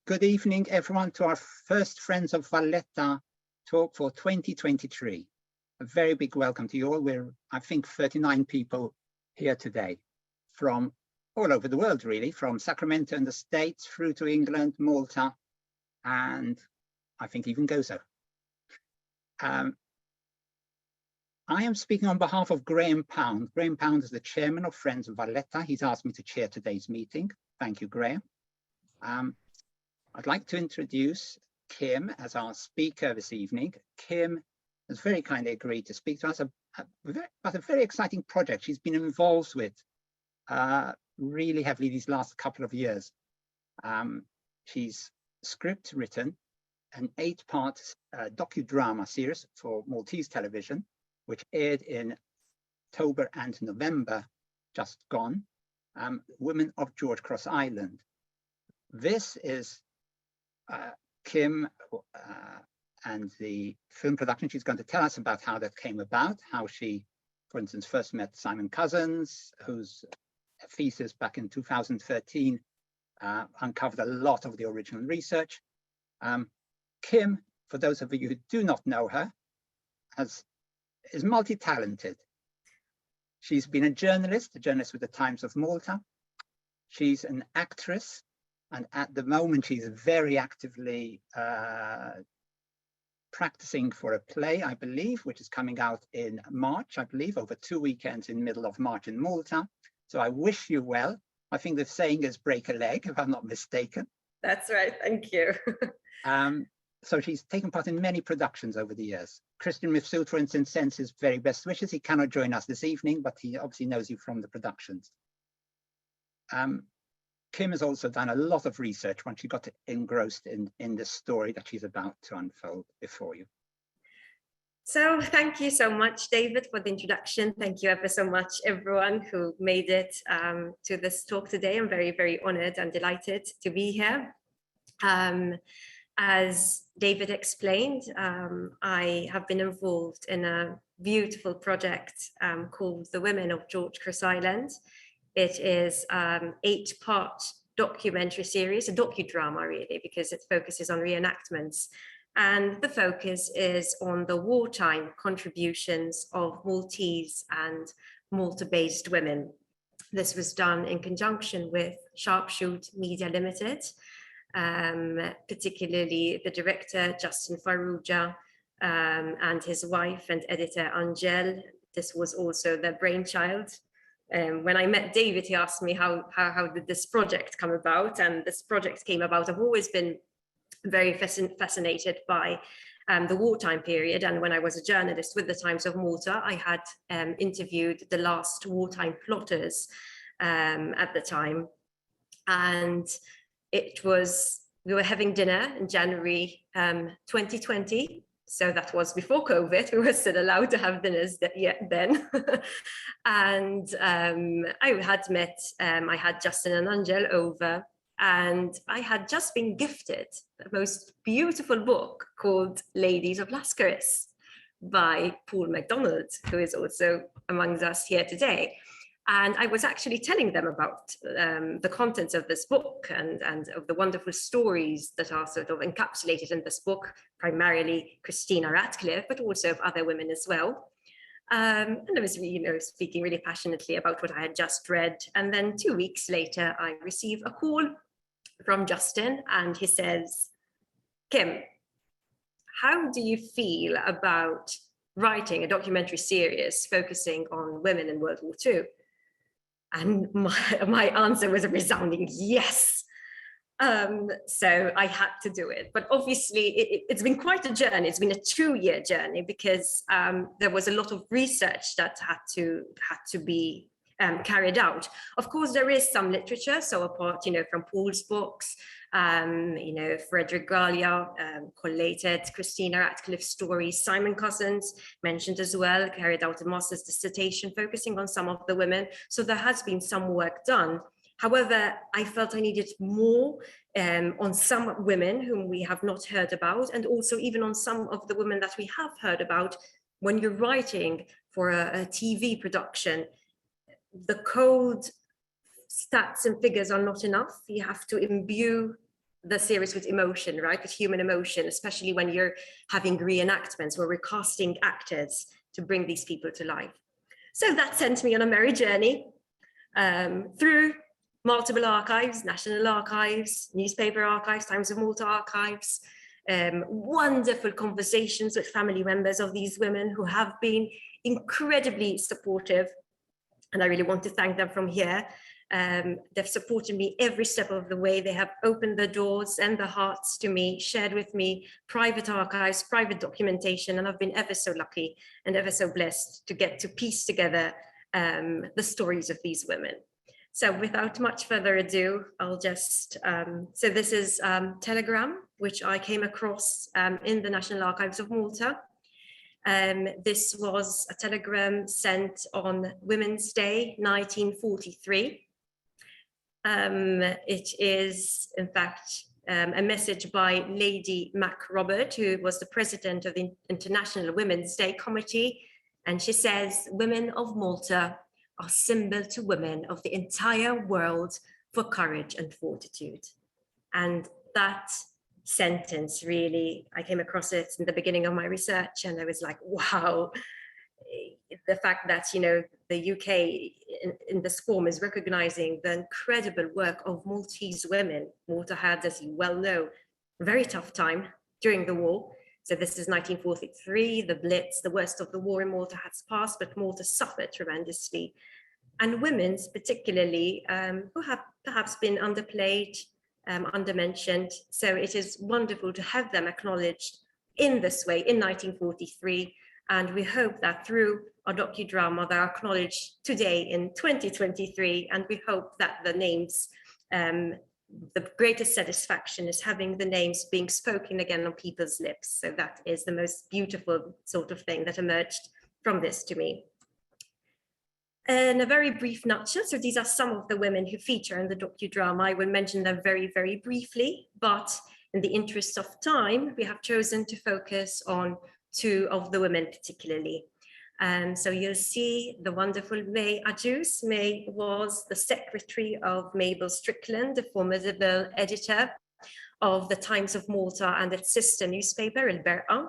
Good evening, everyone, to our first Friends of Valletta talk for 2023. A very big welcome to you all. We're, I think, 39 people here today from all over the world, really, from Sacramento in the States through to England, Malta, and I think even Gozo. I am speaking on behalf of Graham Pound. Graham Pound is the chairman of Friends of Valletta. He's asked me to chair today's meeting. Thank you, Graham. I'd like to introduce Kim as our speaker this evening. Kim has very kindly agreed to speak to us about a very exciting project she's been involved with really heavily these last couple of years. She's script written an 8-part docudrama series for Maltese television, which aired in October and November, just gone, Women of George Cross Island. This is Kim and the film production. She's going to tell us about how that came about, how she, for instance, first met Simon Cousins, whose thesis back in 2013 uncovered a lot of the original research. Kim, for those of you who do not know her, is multi-talented. She's been a journalist with the Times of Malta. She's an actress, and at the moment she's very actively practicing for a play, I believe, which is coming out in March, I believe, over 2 weekends in middle of March in Malta. So I wish you well. I think the saying is break a leg, if I'm not mistaken. That's right, thank you. So she's taken part in many productions over the years. Christian Mifsud, for instance, sends his very best wishes. He cannot join us this evening, but he obviously knows you from the productions. Kim has also done a lot of research once she got engrossed in the story that she's about to unfold before you. So thank you so much, David, for the introduction. Thank you ever so much, everyone who made it to this talk today. I'm very, very honored and delighted to be here. As David explained, I have been involved in a beautiful project called The Women of George Cross Island. It is an 8-part documentary series, a docudrama really, because it focuses on reenactments. And the focus is on the wartime contributions of Maltese and Malta-based women. This was done in conjunction with Sharpshoot Media Limited, particularly the director, Justin Farrugia, and his wife and editor, Angel. This was also their brainchild. When I met David, he asked me how did this project come about, and this project came about. I've always been very fascinated by the wartime period, and when I was a journalist with the Times of Malta, I had interviewed the last wartime plotters at the time, and we were having dinner in January 2020. So that was before COVID. We were still allowed to have dinners then. And I had Justin and Angel over, and I had just been gifted the most beautiful book called Ladies of Lascaris by Paul MacDonald, who is also among us here today. And I was actually telling them about the contents of this book and of the wonderful stories that are sort of encapsulated in this book, primarily Christina Ratcliffe, but also of other women as well. And I was, speaking really passionately about what I had just read. And then 2 weeks later, I received a call from Justin, and he says, Kim, how do you feel about writing a documentary series focusing on women in World War II? And my answer was a resounding yes. So I had to do it. But obviously, it's been quite a journey. It's been a 2-year journey because there was a lot of research that had to be carried out. Of course, there is some literature. So apart, from Paul's books, Frederick Gallia collated Christina Ratcliffe's stories. Simon Cousins mentioned as well, carried out a master's dissertation focusing on some of the women. So there has been some work done. However, I felt I needed more on some women whom we have not heard about, and also even on some of the women that we have heard about. When you're writing for a TV production, the cold stats and figures are not enough. You have to imbue the series with emotion, right? With human emotion, especially when you're having reenactments where we're casting actors to bring these people to life. So that sent me on a merry journey through multiple archives, national archives, newspaper archives, Times of Malta archives, wonderful conversations with family members of these women who have been incredibly supportive. And I really want to thank them from here. They've supported me every step of the way. They have opened the doors and the hearts to me, shared with me private archives, private documentation, and I've been ever so lucky and ever so blessed to get to piece together the stories of these women. So without much further ado, I'll just, so this is telegram, which I came across in the National Archives of Malta. This was a telegram sent on Women's Day, 1943. It is, in fact, a message by Lady Mac Robert, who was the president of the International Women's Day Committee. And she says, women of Malta are symbol to women of the entire world for courage and fortitude. And that sentence really, I came across it in the beginning of my research and I was like, wow, the fact that, you know, the UK in this form is recognizing the incredible work of Maltese women. Malta had, as you well know, a very tough time during the war. So this is 1943, the Blitz, the worst of the war in Malta has passed, but Malta suffered tremendously. And women's particularly, who have perhaps been underplayed, undermentioned. So it is wonderful to have them acknowledged in this way in 1943. And we hope that through our docudrama, they are acknowledged today in 2023. And we hope that the names, the greatest satisfaction is having the names being spoken again on people's lips. So that is the most beautiful sort of thing that emerged from this to me. In a very brief nutshell, so these are some of the women who feature in the docudrama. I will mention them very, very briefly, but in the interest of time, we have chosen to focus on two of the women particularly. So you'll see the wonderful May Ajus. May was the secretary of Mabel Strickland, the formidable editor of the Times of Malta and its sister newspaper, Il Berqa.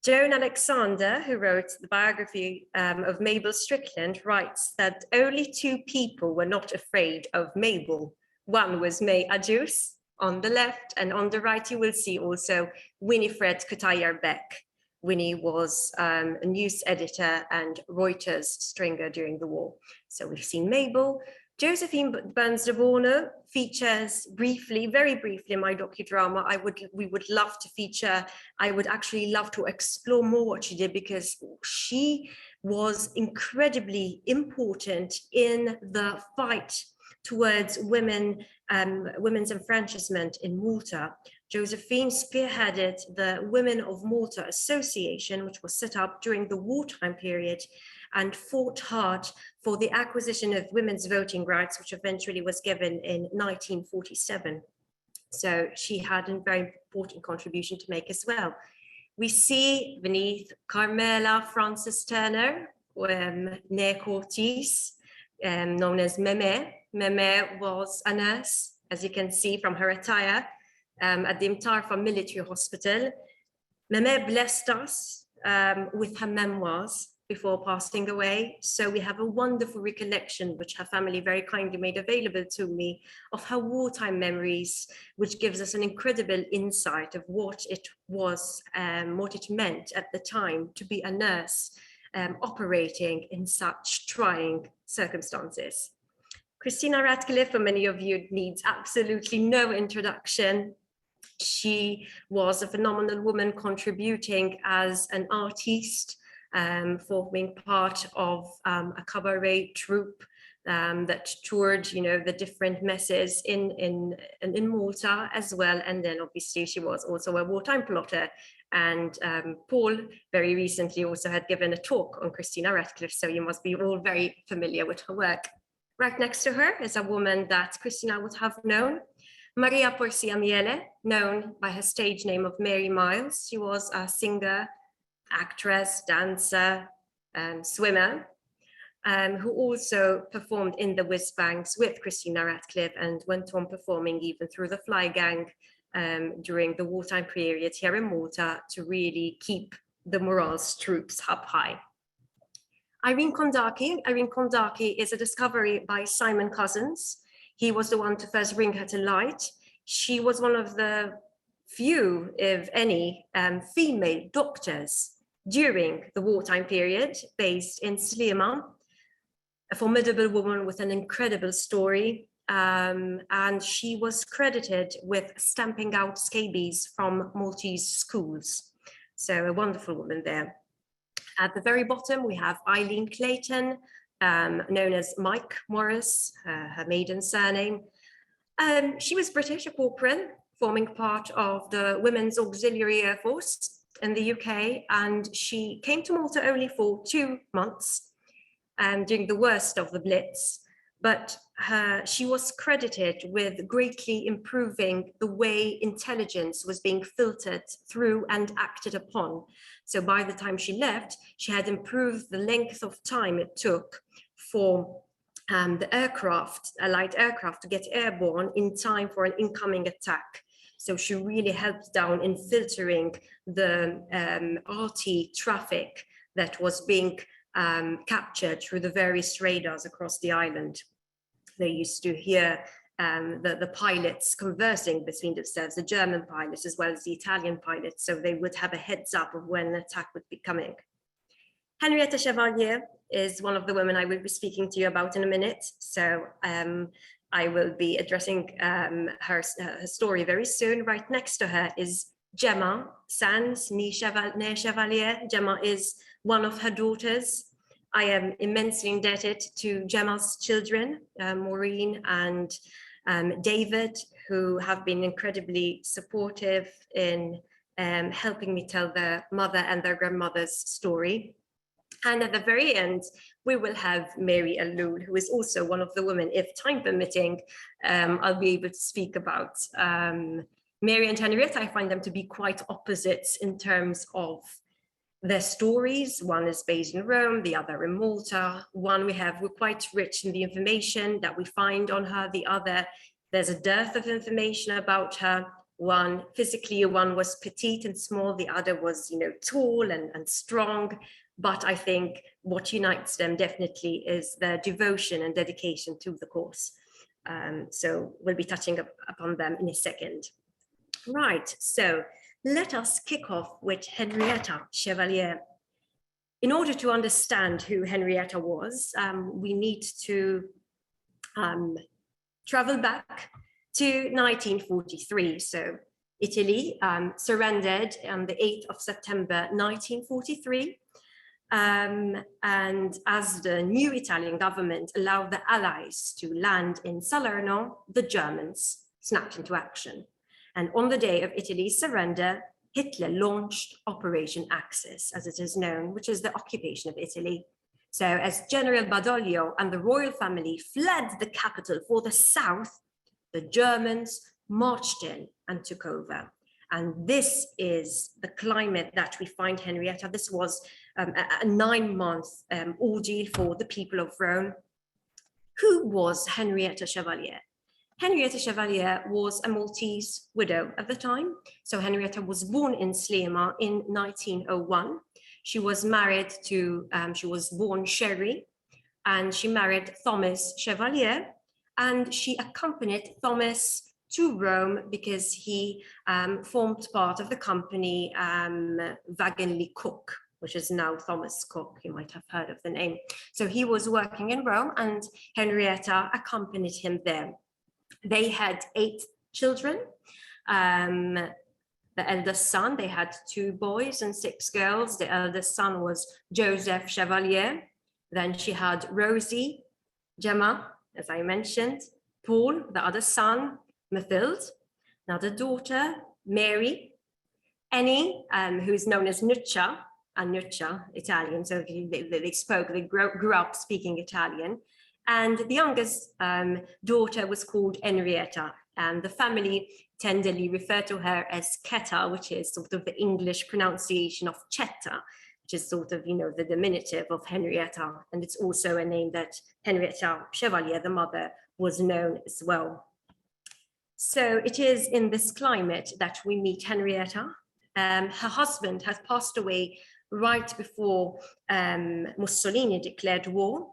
Joan Alexander, who wrote the biography of Mabel Strickland, writes that only two people were not afraid of Mabel. One was May Ajus on the left, and on the right you will see also Winifred Kutayar-Beck. Winnie was a news editor and Reuters stringer during the war. So we've seen Mabel. Josephine Burns de Borno features briefly, very briefly in my docudrama. We would love to feature, I would actually love to explore more what she did because she was incredibly important in the fight towards women's enfranchisement in Malta. Josephine spearheaded the Women of Malta Association, which was set up during the wartime period and fought hard for the acquisition of women's voting rights, which eventually was given in 1947. So she had a very important contribution to make as well. We see beneath Carmela Frances Turner, née Cortis, known as Meme. Meme was a nurse, as you can see from her attire, at the Mtarfa Military Hospital. Meme blessed us with her memoirs before passing away. So we have a wonderful recollection, which her family very kindly made available to me, of her wartime memories, which gives us an incredible insight of what it was, what it meant at the time to be a nurse operating in such trying circumstances. Christina Radcliffe, for many of you, needs absolutely no introduction. She was a phenomenal woman contributing as an artiste, forming part of a cabaret troupe that toured, you know, the different messes in Malta as well. And then obviously she was also a wartime plotter. And Paul very recently also had given a talk on Christina Radcliffe, so you must be all very familiar with her work. Right next to her is a woman that Christina would have known, Maria Porcia Miele, known by her stage name of Mary Miles. She was a singer, actress, dancer, swimmer. who also performed in the Whiz Banks with Christina Radcliffe and went on performing even through the Fly Gang during the wartime period here in Malta to really keep the morals troops up high. Irene Kondaki is a discovery by Simon Cousins. He was the one to first bring her to light. She was one of the few, if any, female doctors during the wartime period, based in Sliema, a formidable woman with an incredible story. And she was credited with stamping out scabies from Maltese schools. So a wonderful woman there. At the very bottom, we have Eileen Clayton, known as Mike Morris, her maiden surname. She was British, a corporal, forming part of the Women's Auxiliary Air Force in the UK, and she came to Malta only for 2 months during the worst of the Blitz, but she was credited with greatly improving the way intelligence was being filtered through and acted upon. So by the time she left, she had improved the length of time it took for the aircraft, a light aircraft, to get airborne in time for an incoming attack. So she really helped down in filtering the RT traffic that was being captured through the various radars across the island. They used to hear the pilots conversing between themselves, the German pilots as well as the Italian pilots, so they would have a heads up of when an attack would be coming. Henrietta Chevalier is one of the women I will be speaking to you about in a minute. So I will be addressing her story very soon. Right next to her is Gemma Sands, née Chevalier. Gemma is one of her daughters. I am immensely indebted to Gemma's children, Maureen and David, who have been incredibly supportive in helping me tell their mother and their grandmother's story. And at the very end, we will have Mary Alul, who is also one of the women, if time permitting, I'll be able to speak about. Mary and Henrietta, I find them to be quite opposites in terms of their stories. One is based in Rome, the other in Malta. One we're quite rich in the information that we find on her. The other, there's a dearth of information about her. One physically, one was petite and small. The other was, tall and strong. But I think what unites them definitely is their devotion and dedication to the cause. So we'll be touching upon them in a second. Right, so let us kick off with Henrietta Chevalier. In order to understand who Henrietta was, we need to travel back to 1943. So Italy surrendered on the 8th of September 1943. And as the new Italian government allowed the Allies to land in Salerno, the Germans snapped into action. And on the day of Italy's surrender, Hitler launched Operation Axis, as it is known, which is the occupation of Italy. So as General Badoglio and the royal family fled the capital for the south, the Germans marched in and took over. And this is the climate that we find Henrietta. This was a 9-month ordeal for the people of Rome. Who was Henrietta Chevalier? Henrietta Chevalier was a Maltese widow at the time. So Henrietta was born in Sliema in 1901. She was married to, she was born Sherry, and she married Thomas Chevalier, and she accompanied Thomas to Rome because he formed part of the company Wagenly Cook, which is now Thomas Cook. You might have heard of the name. So he was working in Rome and Henrietta accompanied him there. They had 8 children. The eldest son, they had 2 boys and 6 girls. The eldest son was Joseph Chevalier. Then she had Rosie, Gemma, as I mentioned, Paul, the other son, Mathilde, another daughter, Mary, Annie, who is known as Nuccia, and Nuccia, Italian, so they grew up speaking Italian. And the youngest daughter was called Henrietta, and the family tenderly referred to her as Chetta, which is sort of the English pronunciation of Chetta, which is sort of, the diminutive of Henrietta. And it's also a name that Henrietta Chevalier, the mother, was known as well. So it is in this climate that we meet Henrietta. Her husband has passed away right before Mussolini declared war.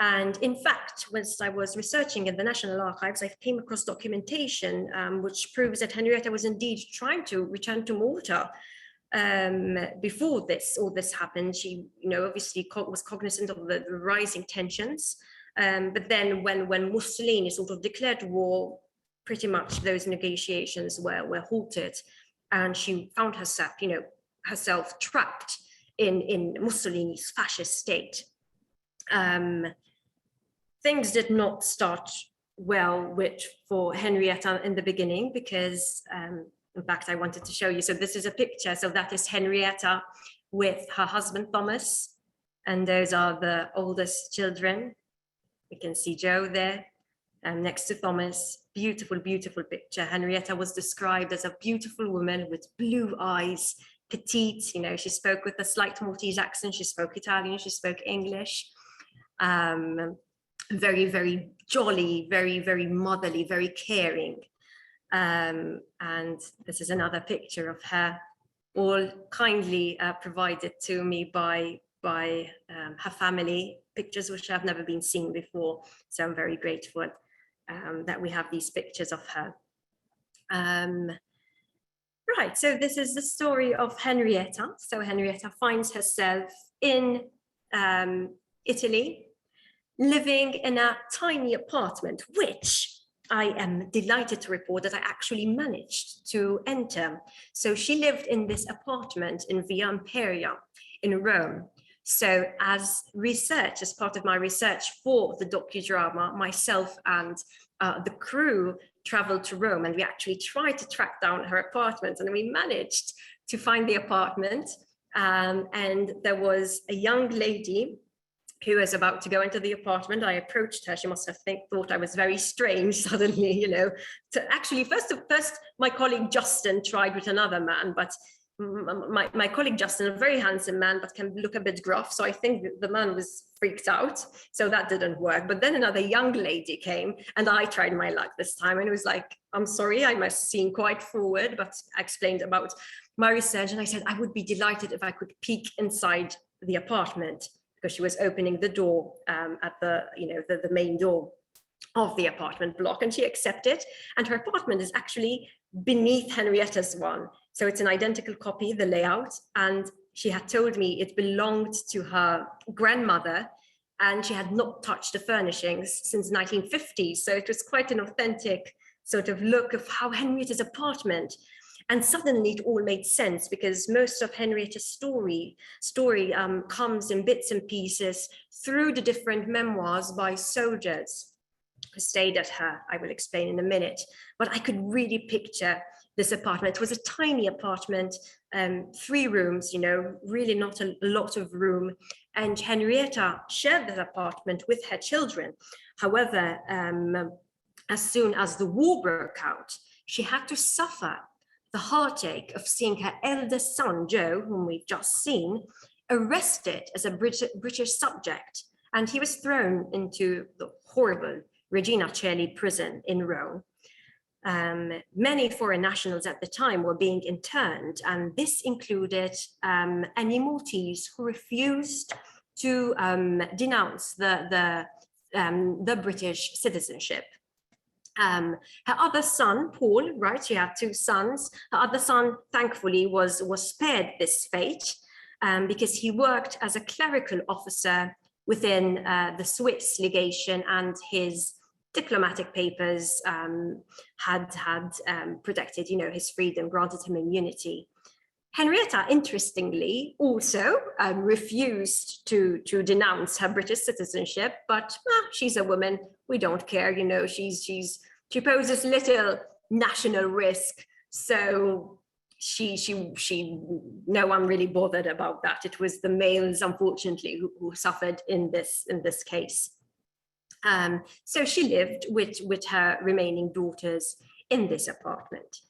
And in fact, once I was researching in the National Archives, I came across documentation which proves that Henrietta was indeed trying to return to Malta before all this happened. She, obviously was cognizant of the rising tensions. But then when Mussolini sort of declared war, pretty much those negotiations were halted, and she found herself trapped in Mussolini's fascist state. Things did not start well for Henrietta in the beginning, because in fact, I wanted to show you. So this is a picture. So that is Henrietta with her husband, Thomas. And those are the oldest children. You can see Joe there next to Thomas. Beautiful, beautiful picture. Henrietta was described as a beautiful woman with blue eyes, petite. She spoke with a slight Maltese accent. She spoke Italian. She spoke English. Very, very jolly, very, very motherly, very caring. And this is another picture of her, all kindly provided to me by her family, pictures which have never been seen before. So I'm very grateful that we have these pictures of her. Right, so this is the story of Henrietta. So Henrietta finds herself in Italy, living in a tiny apartment, which I am delighted to report that I actually managed to enter. So she lived in this apartment in Via Imperia in Rome. So as part of my research for the docudrama, myself and the crew traveled to Rome, and we actually tried to track down her apartment, and we managed to find the apartment. And there was a young lady who was about to go into the apartment. I approached her. She must have thought I was very strange suddenly, to actually first my colleague Justin tried with another man, but my colleague Justin, a very handsome man, but can look a bit gruff. So I think the man was freaked out. So that didn't work. But then another young lady came, and I tried my luck this time. And it was like, I'm sorry, I must seem quite forward, but I explained about my research. And I said, I would be delighted if I could peek inside the apartment, because she was opening the door at the main door of the apartment block, and she accepted. And her apartment is actually beneath Henrietta's one. So it's an identical copy, the layout. And she had told me it belonged to her grandmother, and she had not touched the furnishings since 1950. So it was quite an authentic sort of look of how Henrietta's apartment. And suddenly it all made sense, because most of Henrietta's story comes in bits and pieces through the different memoirs by soldiers who stayed at her. I will explain in a minute, but I could really picture this apartment. It was a tiny apartment, 3 rooms, really not a lot of room. And Henrietta shared that apartment with her children. However, as soon as the war broke out, she had to suffer the heartache of seeing her eldest son, Joe, whom we've just seen, arrested as a British subject. And he was thrown into the horrible Regina Coeli prison in Rome. Many foreign nationals at the time were being interned, and this included any Maltese who refused to denounce the British citizenship. Her other son, Paul, right? She had 2 sons. Her other son, thankfully, was spared this fate because he worked as a clerical officer within the Swiss legation, and his diplomatic papers had protected, his freedom, granted him immunity. Henrietta, interestingly, also refused to denounce her British citizenship, but she's a woman. We don't care, she poses little national risk, so no one really bothered about that. It was the males, unfortunately, who suffered in this case. So she lived with her remaining daughters in this apartment.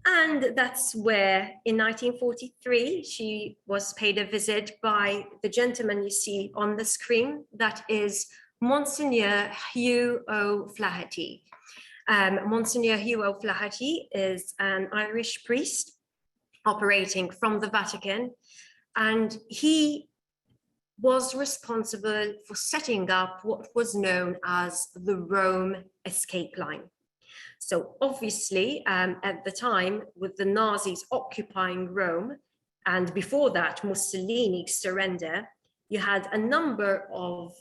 And that's where in 1943, she was paid a visit by the gentleman you see on the screen. That is Monsignor Hugh O'Flaherty. Monsignor Hugh O'Flaherty is an Irish priest operating from the Vatican, and he was responsible for setting up what was known as the Rome escape line. So obviously, at the time, with the Nazis occupying Rome, and before that, Mussolini's surrender, you had a number of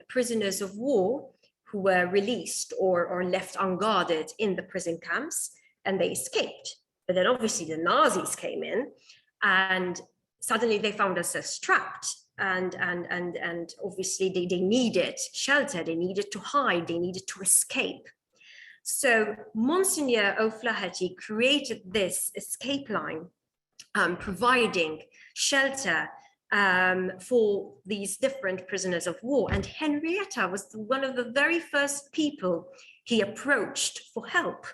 prisoners of war who were released or left unguarded in the prison camps, and they escaped. But then obviously the Nazis came in, and suddenly they found themselves trapped. And obviously they needed shelter, they needed to hide, they needed to escape. So Monsignor O'Flaherty created this escape line, providing shelter for these different prisoners of war. And Henrietta was one of the very first people he approached for help.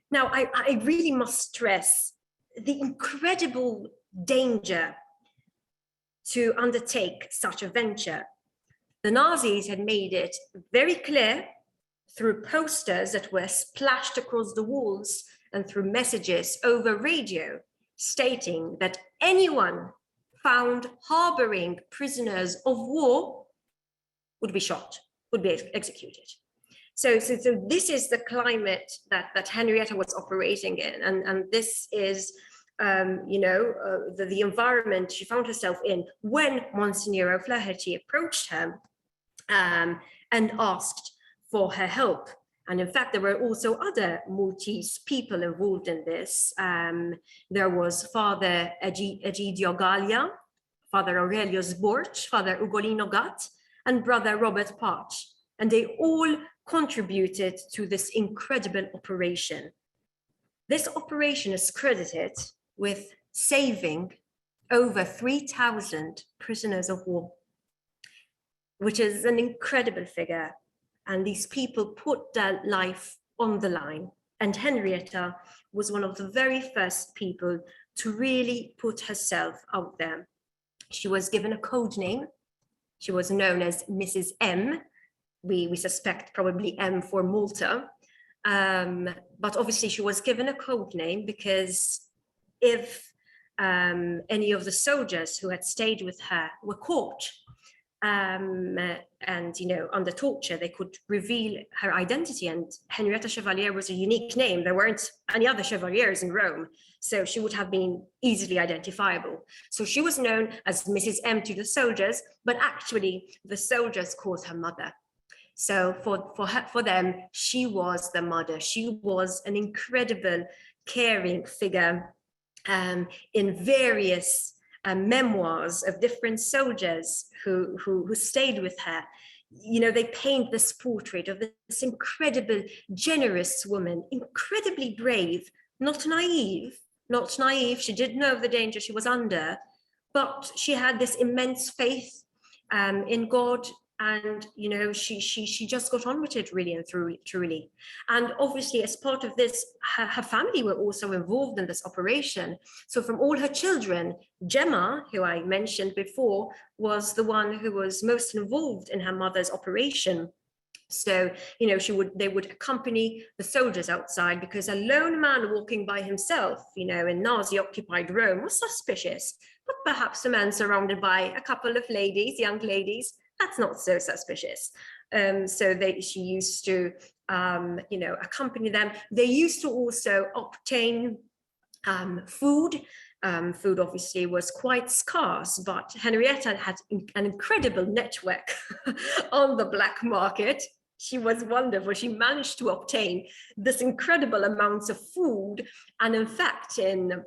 Now, I really must stress the incredible danger to undertake such a venture. The Nazis had made it very clear through posters that were splashed across the walls and through messages over radio stating that anyone found harboring prisoners of war would be shot, would be executed. So this is the climate that Henrietta was operating in, and this is the environment she found herself in when Monsignor O'Flaherty approached her and asked for her help. And in fact, there were also other Maltese people involved in this. There was Father Egidio Gallia, Father Aurelius Borch, Father Ugolino Gatt, and Brother Robert Parch. And they all contributed to this incredible operation. This operation is credited with saving over 3,000 prisoners of war, which is an incredible figure. And these people put their life on the line. And Henrietta was one of the very first people to really put herself out there. She was given a code name. She was known as Mrs. M. We suspect probably M for Malta. But obviously she was given a code name because if any of the soldiers who had stayed with her were caught, and under torture, they could reveal her identity. And Henrietta Chevalier was a unique name. There weren't any other Chevaliers in Rome, so she would have been easily identifiable. So she was known as Mrs. M to the soldiers, but actually the soldiers called her mother. So for them, she was the mother. She was an incredible, caring figure. In various memoirs of different soldiers who stayed with her, they paint this portrait of this incredible, generous woman, incredibly brave, not naive. She did know the danger she was under, but she had this immense faith in God. And, she just got on with it really and truly. And obviously, as part of this, her family were also involved in this operation. So from all her children, Gemma, who I mentioned before, was the one who was most involved in her mother's operation. So, they would accompany the soldiers outside, because a lone man walking by himself, in Nazi-occupied Rome was suspicious. But perhaps a man surrounded by a couple of ladies, young ladies, that's not so suspicious. She used to, accompany them. They used to also obtain food. Food obviously was quite scarce, but Henrietta had an incredible network on the black market. She was wonderful. She managed to obtain this incredible amounts of food. And in fact, in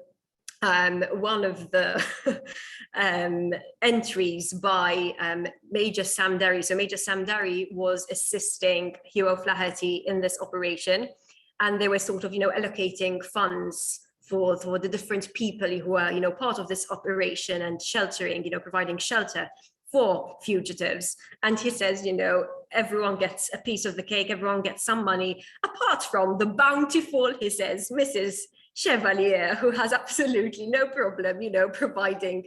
one of the entries by Major Sam Derry. So Major Sam Derry was assisting Hugh O'Flaherty in this operation, and they were sort of, allocating funds for the different people who were, part of this operation and sheltering, providing shelter for fugitives. And he says, everyone gets a piece of the cake, everyone gets some money, apart from the bountiful, he says, Mrs. Chevalier, who has absolutely no problem, providing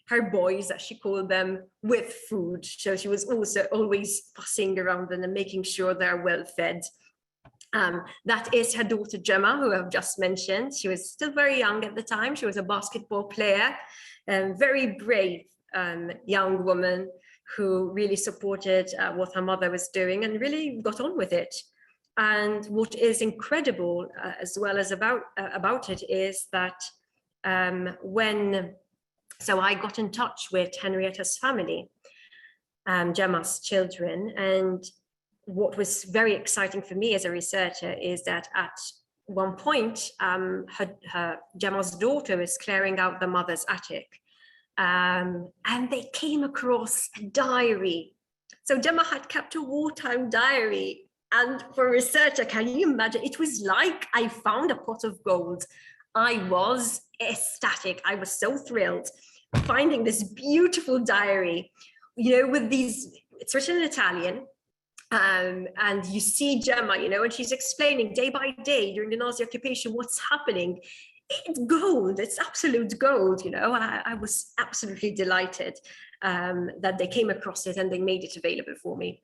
her boys, as she called them, with food. So she was also always fussing around them and making sure they're well fed. That is her daughter Gemma, who I've just mentioned. She was still very young at the time. She was a basketball player, very brave young woman who really supported what her mother was doing and really got on with it. And what is incredible as well as about it is that so I got in touch with Henrietta's family, Gemma's children, and what was very exciting for me as a researcher is that at one point, Gemma's daughter was clearing out the mother's attic, and they came across a diary. So Gemma had kept a wartime diary. And for a researcher, can you imagine? It was like I found a pot of gold. I was ecstatic. I was so thrilled finding this beautiful diary, with these, it's written in Italian. And you see Gemma, and she's explaining day by day during the Nazi occupation what's happening. It's gold, it's absolute gold, I was absolutely delighted that they came across it and they made it available for me.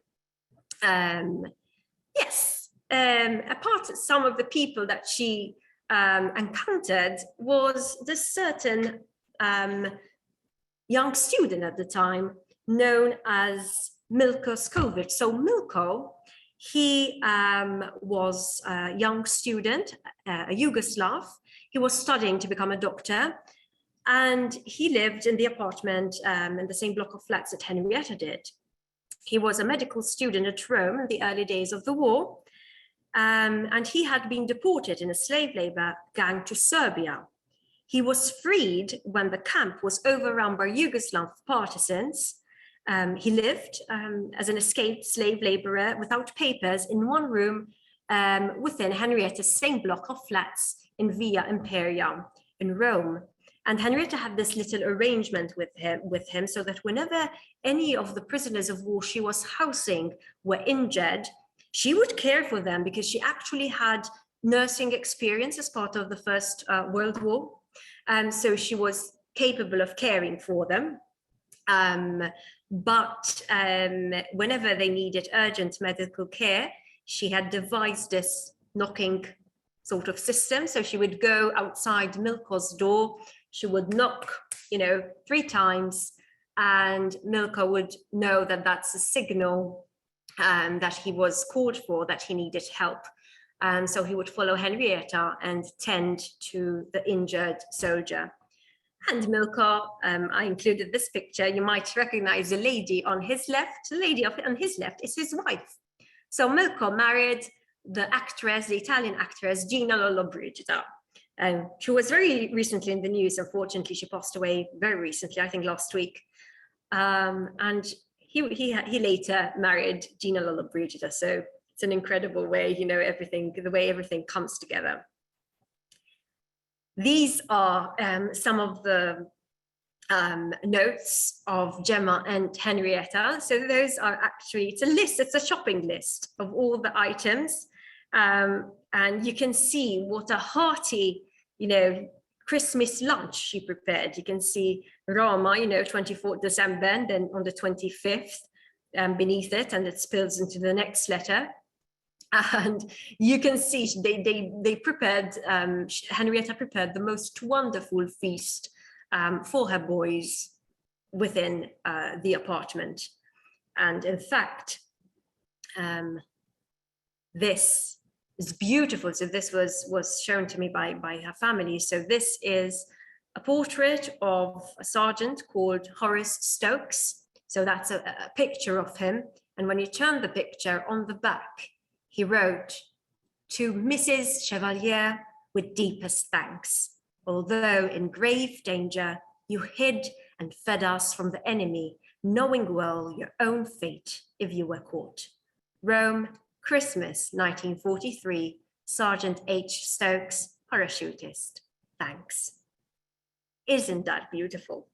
Yes, apart from some of the people that she encountered was this certain young student at the time known as Milko Skovic. So Milko, he was a young student, a Yugoslav. He was studying to become a doctor, and he lived in the apartment in the same block of flats that Henrietta did. He was a medical student at Rome in the early days of the war, and he had been deported in a slave labor gang to Serbia. He was freed when the camp was overrun by Yugoslav partisans. He lived as an escaped slave laborer without papers in one room within Henrietta's same block of flats in Via Imperia in Rome. And Henrietta had this little arrangement with him so that whenever any of the prisoners of war she was housing were injured, she would care for them because she actually had nursing experience as part of the First World War. So she was capable of caring for them. But whenever they needed urgent medical care, she had devised this knocking sort of system. So she would go outside Milko's door, she would knock, 3 times, and Milko would know that that's a signal that he was called for, that he needed help. So he would follow Henrietta and tend to the injured soldier. And Milko, I included this picture. You might recognize the lady on his left. The lady on his left is his wife. So Milko married the Italian actress, Gina Lollobrigida. She was very recently in the news. Unfortunately, she passed away very recently, I think last week. And he later married Gina Lollobrigida. So it's an incredible way, the way everything comes together. These are some of the notes of Gemma and Henrietta. So those are actually, it's a list, it's a shopping list of all the items. And you can see what a hearty, Christmas lunch she prepared. You can see Roma, 24th December, and then on the 25th beneath it, and it spills into the next letter. And you can see they prepared, Henrietta prepared the most wonderful feast for her boys within the apartment. And in fact, this is beautiful. So this was shown to me by her family. So this is a portrait of a sergeant called Horace Stokes. So that's a picture of him. And when you turn the picture, on the back, he wrote, "To Mrs. Chevalier, with deepest thanks. Although in grave danger, you hid and fed us from the enemy, knowing well your own fate if you were caught. Rome, Christmas 1943, Sergeant H. Stokes, parachutist. Thanks." Isn't that beautiful?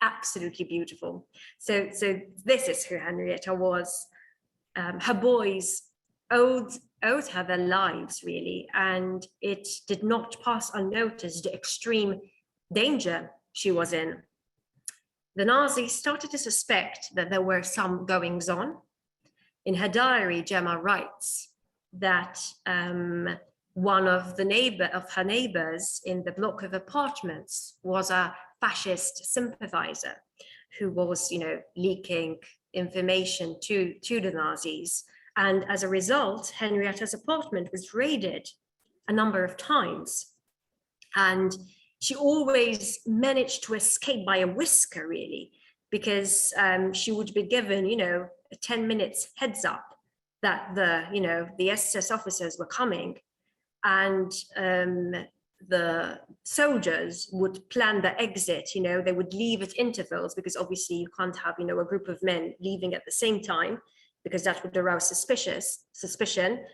Absolutely beautiful. So this is who Henrietta was. Her boys owed her their lives, really, and it did not pass unnoticed the extreme danger she was in. The Nazis started to suspect that there were some goings on. In her diary, Gemma writes that one of her neighbors in the block of apartments was a fascist sympathizer who was, leaking information to the Nazis. And as a result, Henrietta's apartment was raided a number of times. And she always managed to escape by a whisker, really, because she would be given, a 10 minutes heads up that the SS officers were coming, and the soldiers would plan the exit. They would leave at intervals, because obviously you can't have, a group of men leaving at the same time, because that would arouse suspicion.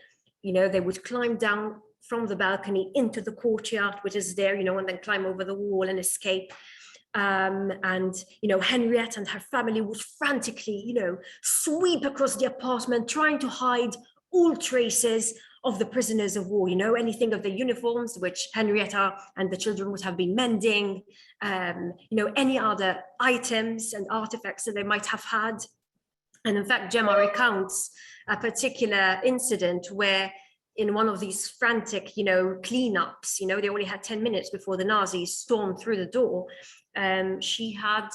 They would climb down from the balcony into the courtyard, which is there, and then climb over the wall and escape. And Henrietta and her family would frantically, sweep across the apartment, trying to hide all traces of the prisoners of war, anything of the uniforms, which Henrietta and the children would have been mending, any other items and artifacts that they might have had. And in fact, Gemma recounts a particular incident where, in one of these frantic, cleanups, they only had 10 minutes before the Nazis stormed through the door. She had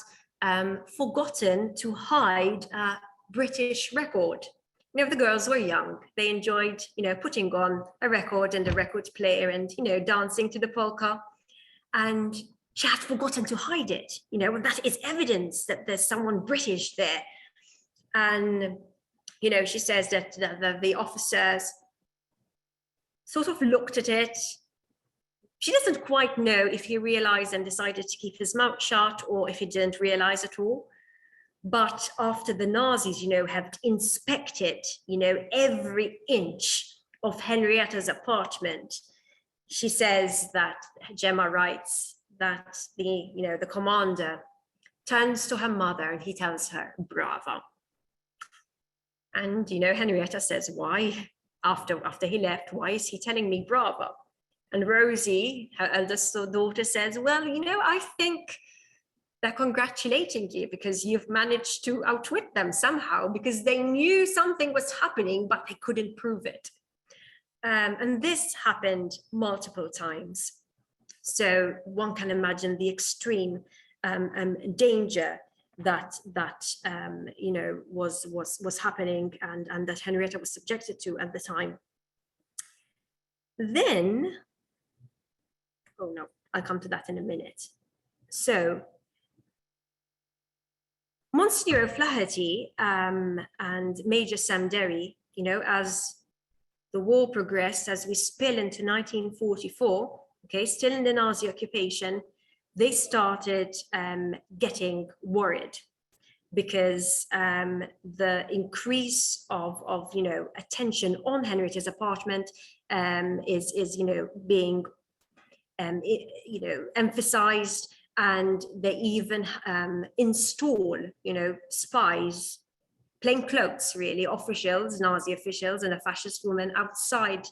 forgotten to hide a British record. The girls were young. They enjoyed, putting on a record and a record player and, dancing to the polka. And she had forgotten to hide it, and that is evidence that there's someone British there. And, she says that the officers sort of looked at it. She doesn't quite know if he realized and decided to keep his mouth shut, or if he didn't realize at all. But after the Nazis, have inspected, every inch of Henrietta's apartment, she says that, Gemma writes, that the commander turns to her mother and he tells her, "Brava." And, Henrietta says, "Why? After he left, why is he telling me brava?" And Rosie, her eldest daughter, says, "Well, I think they're congratulating you because you've managed to outwit them somehow, because they knew something was happening, but they couldn't prove it." And this happened multiple times. So one can imagine the extreme danger that was happening, and that Henrietta was subjected to at the time. Then, oh no, I'll come to that in a minute. So Monsignor O'Flaherty and Major Sam Derry, as the war progressed, as we spill into 1944, still in the Nazi occupation, they started getting worried, because the increase of attention on Henrietta's apartment is being emphasized, and they even install spies, plainclothes really, officials, Nazi officials, and a fascist woman outside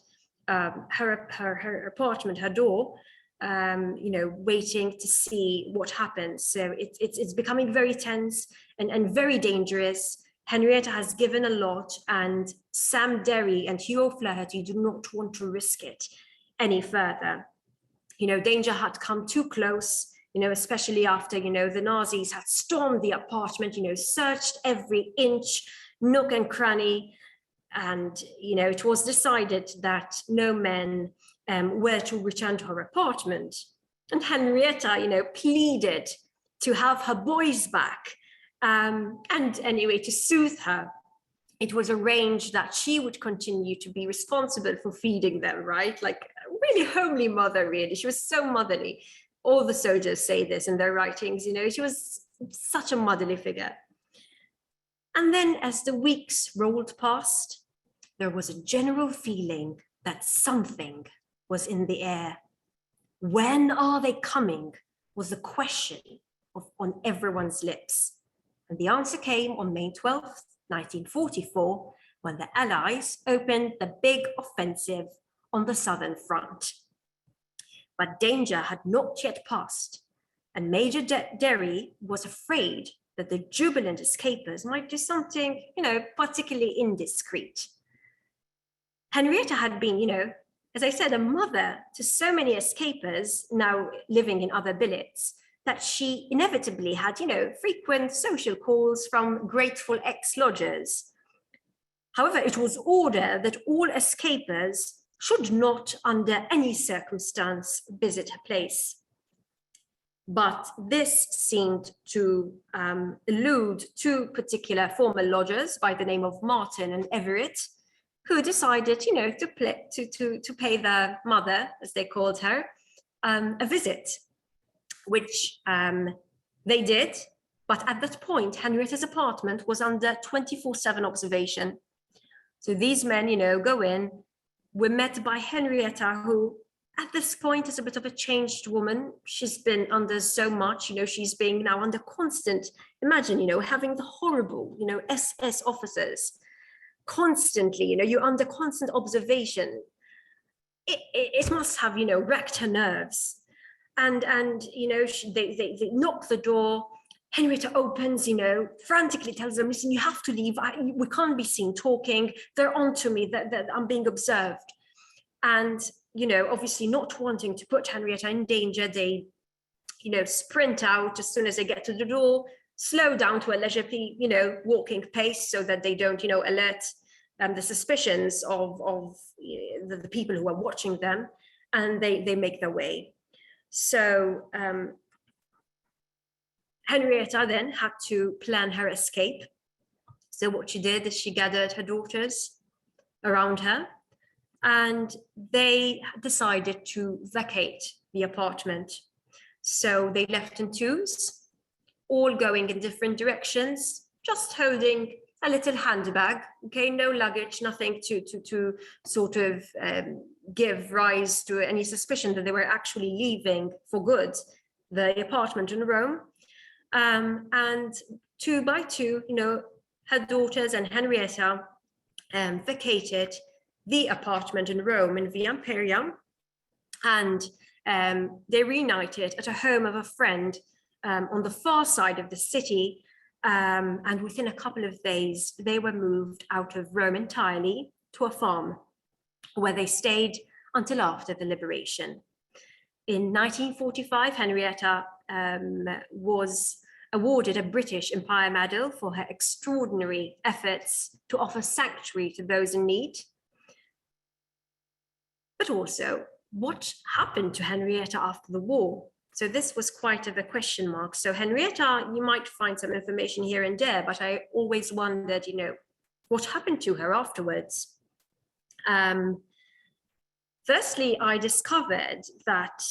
her apartment, her door, waiting to see what happens. So it's becoming very tense and very dangerous. Henrietta has given a lot, and Sam Derry and Hugh O'Flaherty do not want to risk it any further. Danger had come too close, especially after, the Nazis had stormed the apartment, searched every inch, nook and cranny. And, it was decided that no men were to return to her apartment. And Henrietta, pleaded to have her boys back. And anyway, to soothe her, it was arranged that she would continue to be responsible for feeding them, right? Like a really homely mother, really. She was so motherly. All the soldiers say this in their writings, she was such a motherly figure. And then as the weeks rolled past, there was a general feeling that something was in the air. When are they coming? Was the question on everyone's lips. And the answer came on May 12th, 1944, when the Allies opened the big offensive on the southern front. But danger had not yet passed, and Major Derry was afraid that the jubilant escapers might do something, particularly indiscreet. Henrietta had been, as I said, a mother to so many escapers now living in other billets, that she inevitably had, frequent social calls from grateful ex-lodgers. However, it was ordered that all escapers should not, under any circumstance, visit her place. But this seemed to allude to particular former lodgers by the name of Martin and Everett, who decided, to pay their mother, as they called her, a visit, which they did. But at that point, Henrietta's apartment was under 24/7 observation. So these men, go in, were met by Henrietta, who at this point is a bit of a changed woman. She's been under so much, she's being now under constant, imagine, having the horrible, SS officers constantly, you're under constant observation. It must have, wrecked her nerves. And they knock the door. Henrietta opens, frantically tells them, listen, you have to leave. We can't be seen talking. They're onto me, that I'm being observed. And, obviously not wanting to put Henrietta in danger, they, sprint out as soon as they get to the door, slow down to a leisurely, walking pace so that they don't, alert the suspicions of the people who are watching them, and they make their way. So Henrietta then had to plan her escape. So what she did is she gathered her daughters around her, and they decided to vacate the apartment. So they left in twos, all going in different directions, just holding a little handbag, okay, no luggage, nothing to sort of give rise to any suspicion that they were actually leaving for good the apartment in Rome. And two by two, her daughters and Henrietta vacated the apartment in Rome in Via Imperia, and they reunited at a home of a friend on the far side of the city. And within a couple of days, they were moved out of Rome entirely to a farm where they stayed until after the liberation. In 1945, Henrietta was awarded a British Empire Medal for her extraordinary efforts to offer sanctuary to those in need. But also, what happened to Henrietta after the war? So this was quite of a question mark. So Henrietta, you might find some information here and there, but I always wondered, what happened to her afterwards? Firstly, I discovered that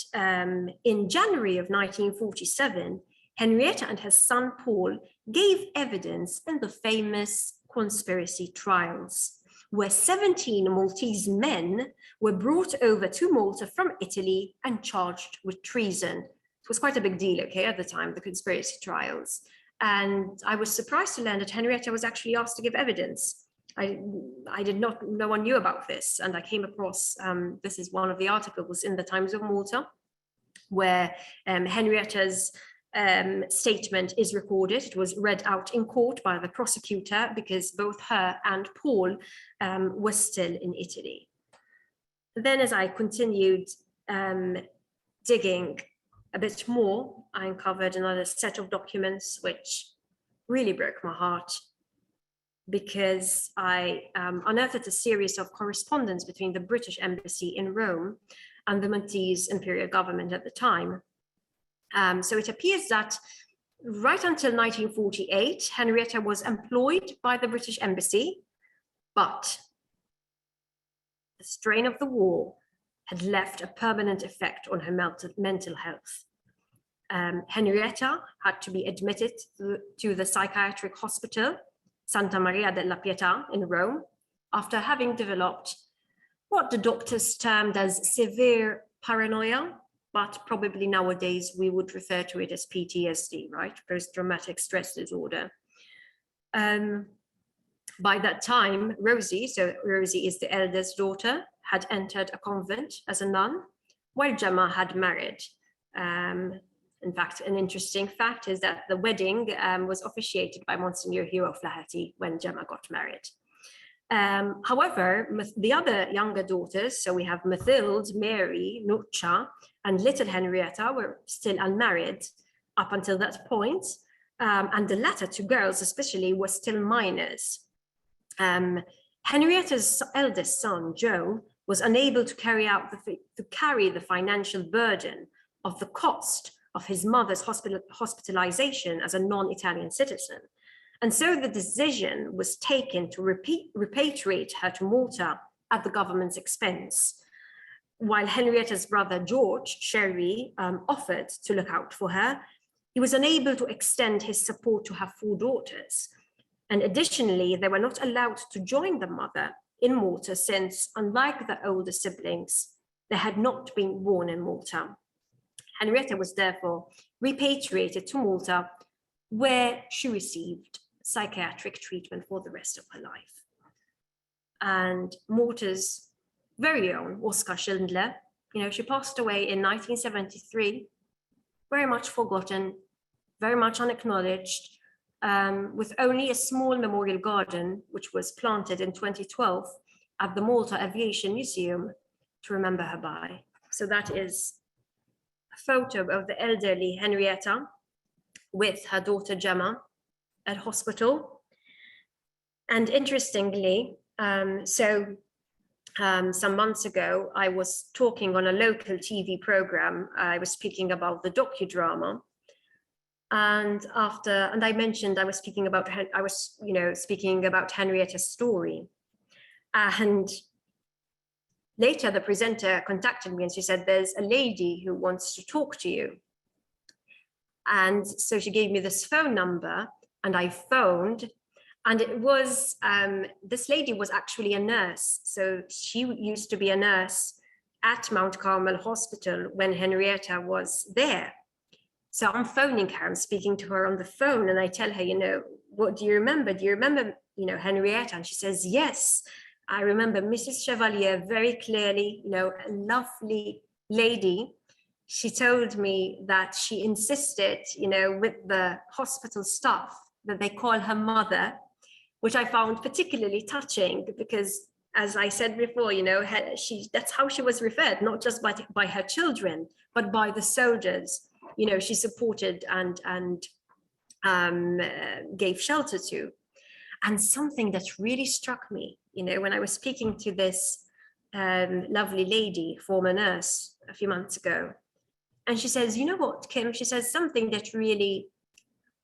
in January of 1947, Henrietta and her son Paul gave evidence in the famous conspiracy trials, where 17 Maltese men were brought over to Malta from Italy and charged with treason. It was quite a big deal, okay, at the time, the conspiracy trials. And I was surprised to learn that Henrietta was actually asked to give evidence. No one knew about this. And I came across, this is one of the articles in the Times of Malta, where Henrietta's statement is recorded. It was read out in court by the prosecutor because both her and Paul were still in Italy. Then as I continued digging a bit more, I uncovered another set of documents which really broke my heart, because I unearthed a series of correspondence between the British Embassy in Rome and the Maltese imperial government at the time. So it appears that right until 1948, Henrietta was employed by the British Embassy, but the strain of the war had left a permanent effect on her mental health. Henrietta had to be admitted to the psychiatric hospital, Santa Maria della Pietà in Rome, after having developed what the doctors termed as severe paranoia, but probably nowadays we would refer to it as PTSD, right? Post-traumatic stress disorder. By that time, Rosie, so Rosie is the eldest daughter, had entered a convent as a nun, while Gemma had married. In fact, an interesting fact is that the wedding was officiated by Monsignor Hugh O'Flaherty when Gemma got married. However, the other younger daughters, so we have Mathilde, Mary, Nuccia, and little Henrietta were still unmarried up until that point. And the latter two girls especially were still minors. Henrietta's eldest son, Joe, was unable to carry the financial burden of the cost of his mother's hospitalization as a non-Italian citizen. And so the decision was taken to repatriate her to Malta at the government's expense, while Henrietta's brother, George Sherry, offered to look out for her. He was unable to extend his support to her 4 daughters. And additionally, they were not allowed to join the mother in Malta since, unlike the older siblings, they had not been born in Malta. Henrietta was therefore repatriated to Malta, where she received psychiatric treatment for the rest of her life. And Malta's very own Oskar Schindler, she passed away in 1973, very much forgotten, very much unacknowledged, with only a small memorial garden, which was planted in 2012 at the Malta Aviation Museum to remember her by. So that is a photo of the elderly Henrietta with her daughter Gemma at hospital. And interestingly, some months ago, I was talking on a local TV program. I was speaking about the docudrama. And I mentioned I was speaking about Henrietta's story. And later the presenter contacted me and she said, there's a lady who wants to talk to you. And so she gave me this phone number and I phoned, and it was, this lady was actually a nurse. So she used to be a nurse at Mount Carmel Hospital when Henrietta was there. So I'm phoning her, I'm speaking to her on the phone, and I tell her, what do you remember? Do you remember, Henrietta? And she says, yes, I remember Mrs. Chevalier very clearly, a lovely lady. She told me that she insisted, with the hospital staff that they call her mother, which I found particularly touching because, as I said before, that's how she was referred, not just by her children, but by the soldiers. She supported and gave shelter to. And something that really struck me, when I was speaking to this lovely lady, former nurse, a few months ago, and she says, you know what, Kim, she says something that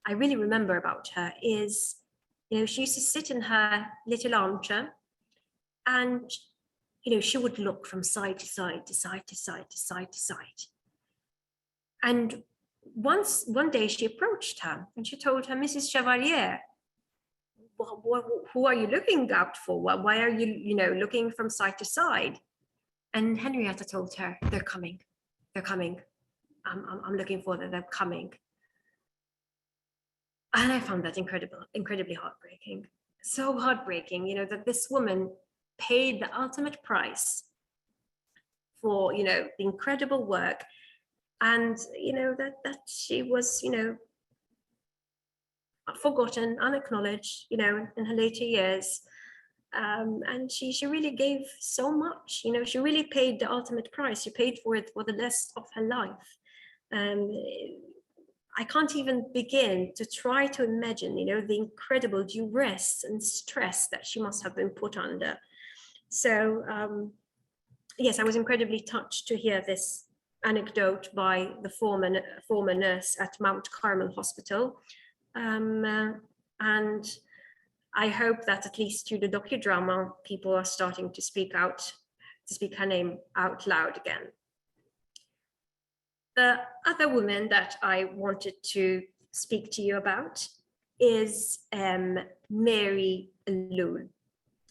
I really remember about her is, she used to sit in her little armchair and, she would look from side to side, to side to side, to side to side. And one day she approached her and she told her, Mrs. Chevalier, who are you looking out for? Why are you, looking from side to side? And Henrietta told her, they're coming. I'm looking for them, they're coming. And I found that incredibly heartbreaking. So heartbreaking, that this woman paid the ultimate price for, the incredible work. And, that she was, forgotten, unacknowledged, in her later years. And she really gave so much, she really paid the ultimate price. She paid for it for the rest of her life. I can't even begin to try to imagine, the incredible duress and stress that she must have been put under. So, yes, I was incredibly touched to hear this anecdote by the former nurse at Mount Carmel Hospital. And I hope that at least through the docudrama, people are starting to speak her name out loud again. The other woman that I wanted to speak to you about is Mary Lul.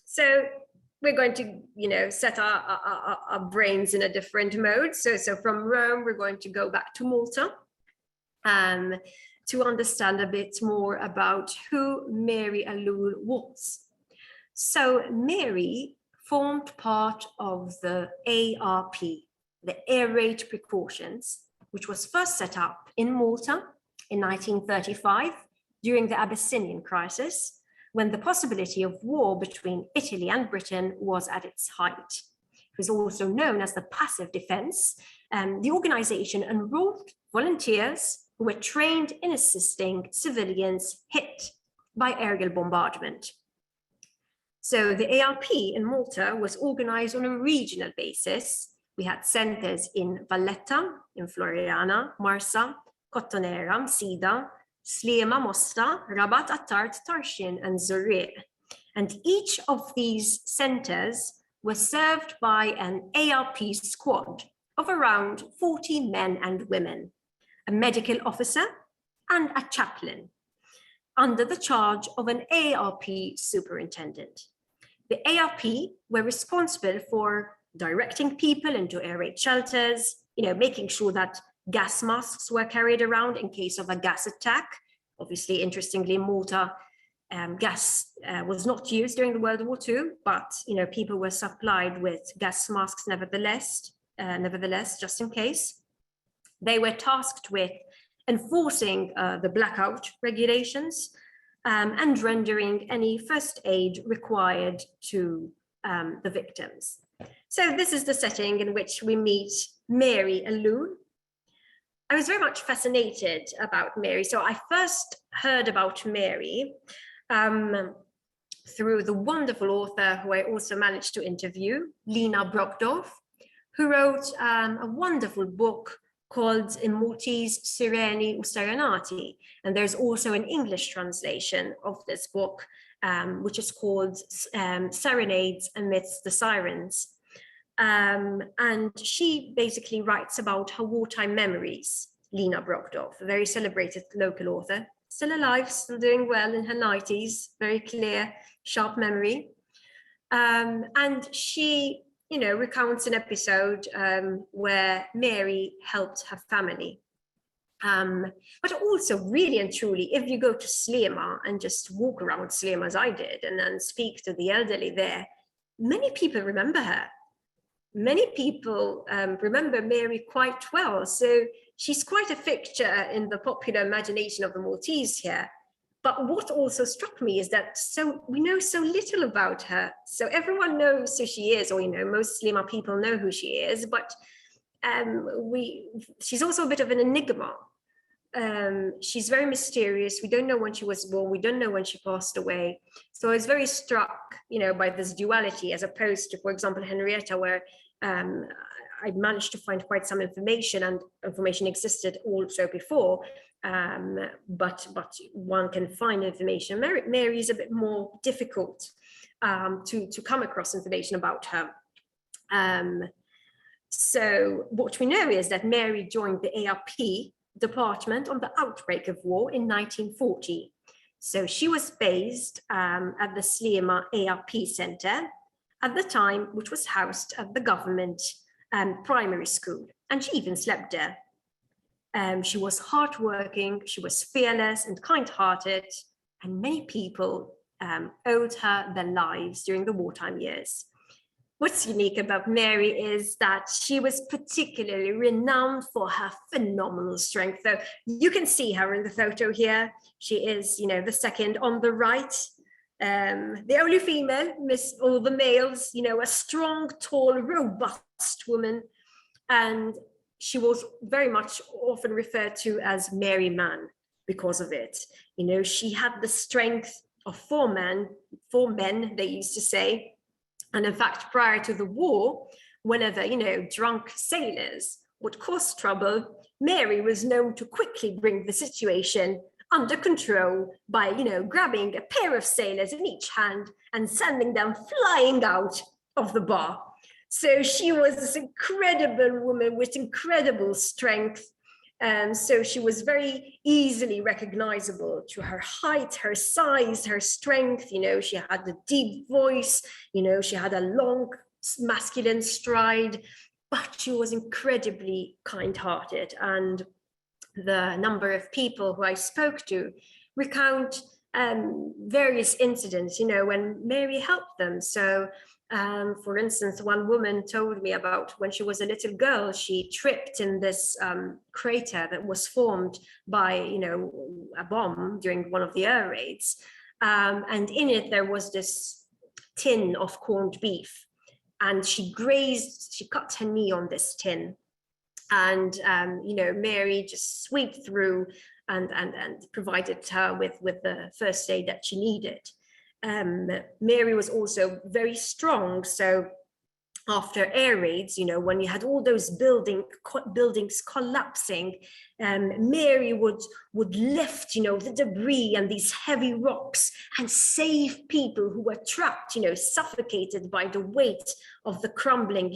So we're going to, set our brains in a different mode. So from Rome, we're going to go back to Malta to understand a bit more about who Mary Lul was. So Mary formed part of the ARP, the Air Raid Precautions, which was first set up in Malta in 1935 during the Abyssinian crisis, when the possibility of war between Italy and Britain was at its height. It was also known as the Passive Defense. The organization enrolled volunteers who were trained in assisting civilians hit by aerial bombardment. So the ARP in Malta was organized on a regional basis. We had centers in Valletta, in Floriana, Marsa, Cottonera, Sida, Slema, Mosta, Rabat, Attart, Tarshin, and Zurrieq. And each of these centers was served by an ARP squad of around 40 men and women, a medical officer and a chaplain, under the charge of an ARP superintendent. The ARP were responsible for directing people into air raid shelters, making sure that gas masks were carried around in case of a gas attack. Obviously, interestingly, Malta gas was not used during the World War II, but people were supplied with gas masks nevertheless, just in case. They were tasked with enforcing the blackout regulations and rendering any first aid required to the victims. So this is the setting in which we meet Mary Alloon. I was very much fascinated about Mary. So I first heard about Mary through the wonderful author who I also managed to interview, Lina Brogdorf, who wrote a wonderful book called in Maltese Sireni u Serenati. And there's also an English translation of this book, which is called Serenades Amidst the Sirens. And she basically writes about her wartime memories, Lina Brogdorf, a very celebrated local author, still alive, still doing well in her 90s, very clear, sharp memory. And she, recounts an episode where Mary helped her family. But also really and truly, if you go to Slema and just walk around Slema as I did and then speak to the elderly there, many people remember her. Many people remember Mary quite well. So she's quite a fixture in the popular imagination of the Maltese here. But what also struck me is that we know so little about her. So everyone knows who she is, or most Slema people know who she is, but she's also a bit of an enigma. She's very mysterious. We don't know when she was born. We don't know when she passed away. So I was very struck, by this duality, as opposed to, for example, Henrietta, where I managed to find quite some information, and information existed also before, but one can find information. Mary is a bit more difficult to come across information about her. So what we know is that Mary joined the ARP department on the outbreak of war in 1940. So she was based at the Slema ARP Center at the time, which was housed at the government primary school, and she even slept there. She was hardworking, she was fearless and kind-hearted, and many people owed her their lives during the wartime years. What's unique about Mary is that she was particularly renowned for her phenomenal strength. So you can see her in the photo here. She is, the second on the right, the only female, all the males, a strong, tall, robust woman. And she was very much often referred to as Mary Man because of it. She had the strength of four men, they used to say. And in fact, prior to the war, whenever, drunk sailors would cause trouble, Mary was known to quickly bring the situation under control by, grabbing a pair of sailors in each hand and sending them flying out of the bar. So she was this incredible woman with incredible strength. And so she was very easily recognizable to her height, her size, her strength. She had a deep voice, she had a long masculine stride, but she was incredibly kind-hearted. And the number of people who I spoke to recount various incidents, when Mary helped them. So, for instance, one woman told me about when she was a little girl, she tripped in this crater that was formed by, a bomb during one of the air raids. And in it, there was this tin of corned beef. And she cut her knee on this tin. And, Mary just swept through and provided her with the first aid that she needed. Mary was also very strong. So after air raids, when you had all those buildings collapsing, Mary would lift, the debris and these heavy rocks and save people who were trapped, suffocated by the weight of the crumbling,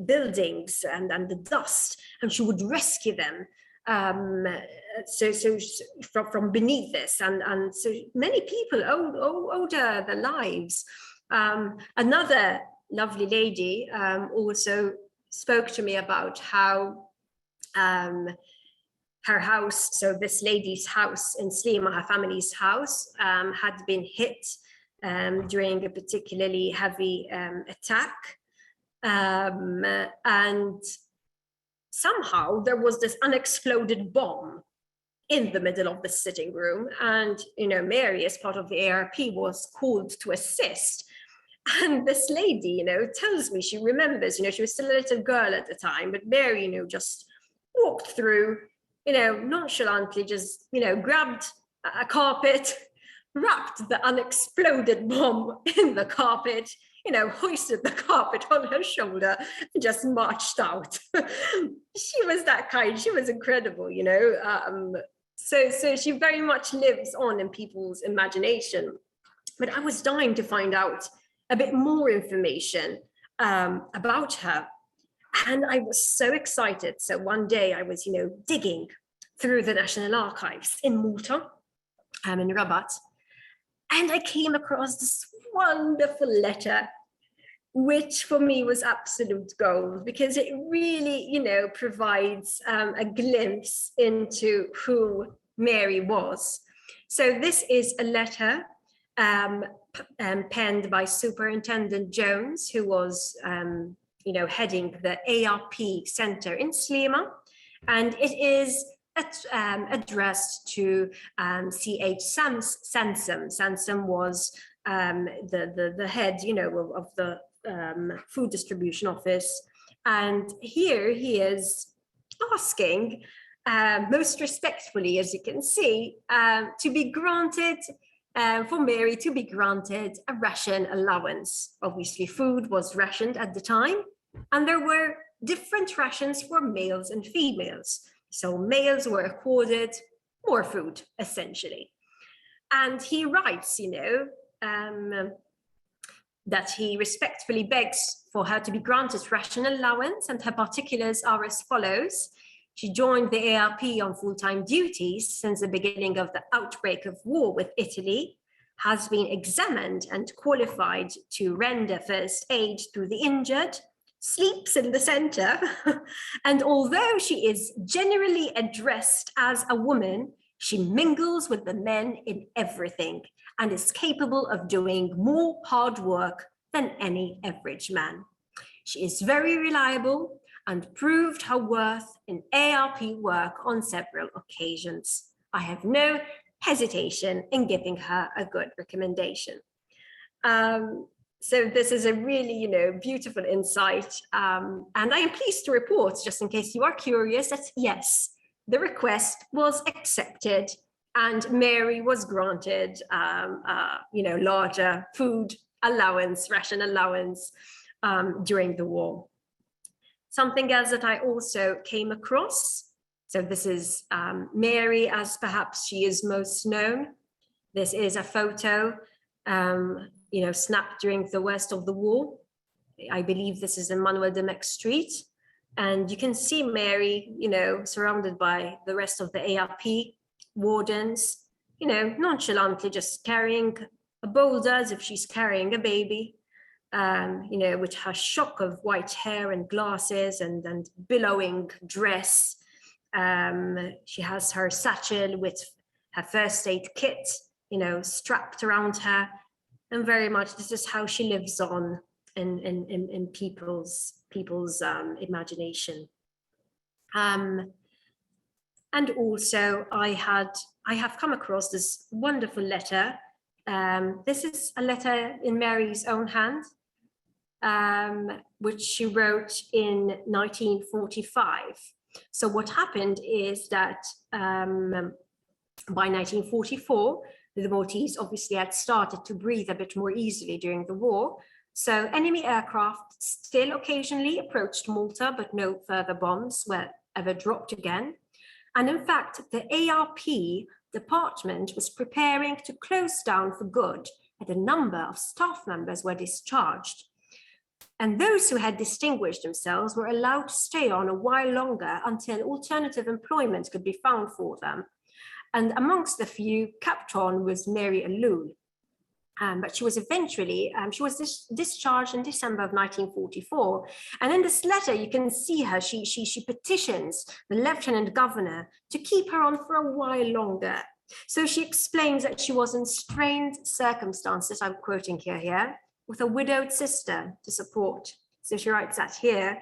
buildings and the dust, and she would rescue them. So from beneath this, and so many people owed her their lives. Another lovely lady also spoke to me about how her house, so this lady's house in Sliema, her family's house, had been hit during a particularly heavy attack, and somehow there was this unexploded bomb in the middle of the sitting room, and Mary, as part of the ARP, was called to assist. And this lady, tells me she remembers, she was still a little girl at the time, but Mary, just walked through, nonchalantly, just, grabbed a carpet, wrapped the unexploded bomb in the carpet, hoisted the carpet on her shoulder and just marched out. She was that kind. She was incredible, So she very much lives on in people's imagination. But I was dying to find out a bit more information about her. And I was so excited. So one day I was, digging through the National Archives in Malta, in Rabat, and I came across this wonderful letter, which for me was absolute gold, because it really, provides a glimpse into who Mary was. So this is a letter penned by Superintendent Jones, who was, heading the ARP Center in Sliema, and it is addressed to C.H. Sansom. Sansom was the head, of the food distribution office, and here he is asking, most respectfully, as you can see, to be granted. For Mary to be granted a ration allowance. Obviously, food was rationed at the time, and there were different rations for males and females. So males were accorded more food, essentially. And he writes, that he respectfully begs for her to be granted ration allowance, and her particulars are as follows. She joined the ARP on full-time duties since the beginning of the outbreak of war with Italy, has been examined and qualified to render first aid to the injured, sleeps in the center, and although she is generally addressed as a woman, she mingles with the men in everything and is capable of doing more hard work than any average man. She is very reliable and proved her worth in ARP work on several occasions. I have no hesitation in giving her a good recommendation. So this is a really, beautiful insight. And I am pleased to report, just in case you are curious, that yes, the request was accepted and Mary was granted, larger food allowance, ration allowance during the war. Something else that I also came across, so this is Mary as perhaps she is most known. This is a photo, snapped during the worst of the war. I believe this is in Manuel de Mex Street. And you can see Mary, surrounded by the rest of the ARP wardens, nonchalantly just carrying a boulder as if she's carrying a baby. With her shock of white hair and glasses and billowing dress. She has her satchel with her first aid kit, strapped around her. And very much this is how she lives on in people's imagination. And also I have come across this wonderful letter. This is a letter in Mary's own hand, which she wrote in 1945. So what happened is that by 1944, the Maltese obviously had started to breathe a bit more easily during the war. So enemy aircraft still occasionally approached Malta, but no further bombs were ever dropped again. And in fact, the ARP department was preparing to close down for good, and a number of staff members were discharged. And those who had distinguished themselves were allowed to stay on a while longer until alternative employment could be found for them. And amongst the few kept on was Mary Alloul. But she was eventually, she was discharged in December of 1944. And in this letter, you can see her, she petitions the Lieutenant Governor to keep her on for a while longer. So she explains that she was in strained circumstances, I'm quoting here, with a widowed sister to support. So she writes that here.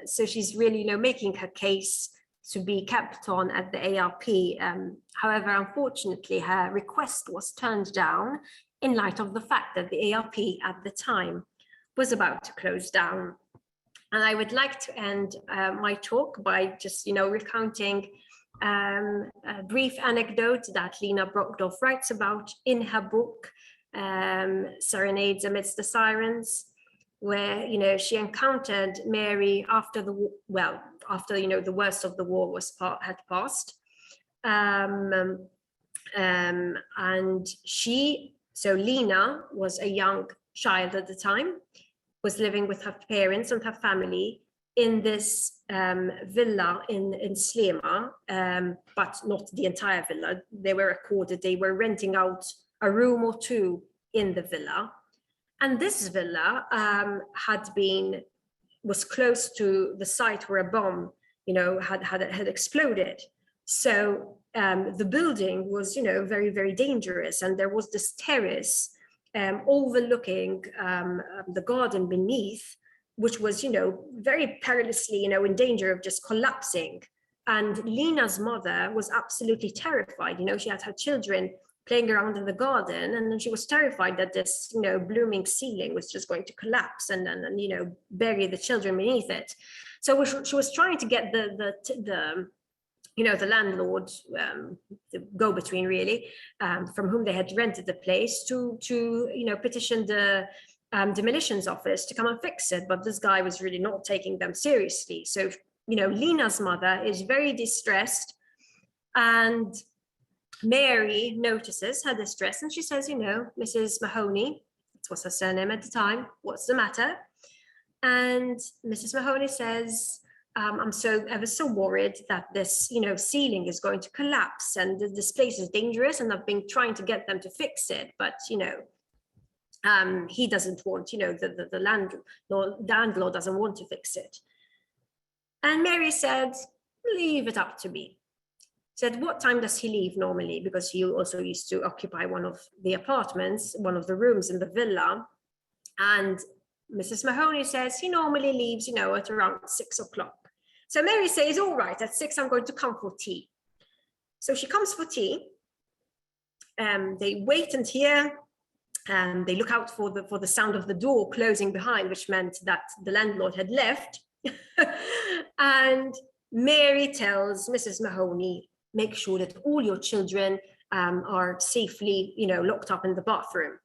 So she's really, making her case to be kept on at the ARP. However, unfortunately, her request was turned down in light of the fact that the ARP at the time was about to close down. And I would like to end my talk by just, recounting a brief anecdote that Lena Brockdorff writes about in her book, Serenades Amidst the Sirens, where she encountered Mary after the worst of the war had passed, and Lena was a young child at the time, was living with her parents and her family in this villa in Slema, but not the entire villa. They were accorded, they were renting out a room or two in the villa. And this villa was close to the site where a bomb, had exploded. So the building was, very, very dangerous. And there was this terrace overlooking the garden beneath, which was, very perilously, in danger of just collapsing. And Lena's mother was absolutely terrified. She had her children playing around in the garden, and then she was terrified that this, blooming ceiling was just going to collapse and bury the children beneath it. So she was trying to get the landlord, the go-between really, from whom they had rented the place to petition the demolitions office to come and fix it. But this guy was really not taking them seriously. So, Lena's mother is very distressed, and Mary notices her distress, and she says, Mrs. Mahoney, that was her surname at the time, what's the matter? And Mrs. Mahoney says, I'm ever so worried that this, ceiling is going to collapse, and this place is dangerous, and I've been trying to get them to fix it, but, he doesn't want, the landlord doesn't want to fix it. And Mary said, leave it up to me. Said, what time does he leave normally? Because he also used to occupy one of the apartments, one of the rooms in the villa. And Mrs. Mahoney says he normally leaves, at around 6 o'clock. So Mary says, all right, at 6, I'm going to come for tea. So she comes for tea. They wait and hear. They look out for the sound of the door closing behind, which meant that the landlord had left. And Mary tells Mrs. Mahoney, make sure that all your children are safely, locked up in the bathroom.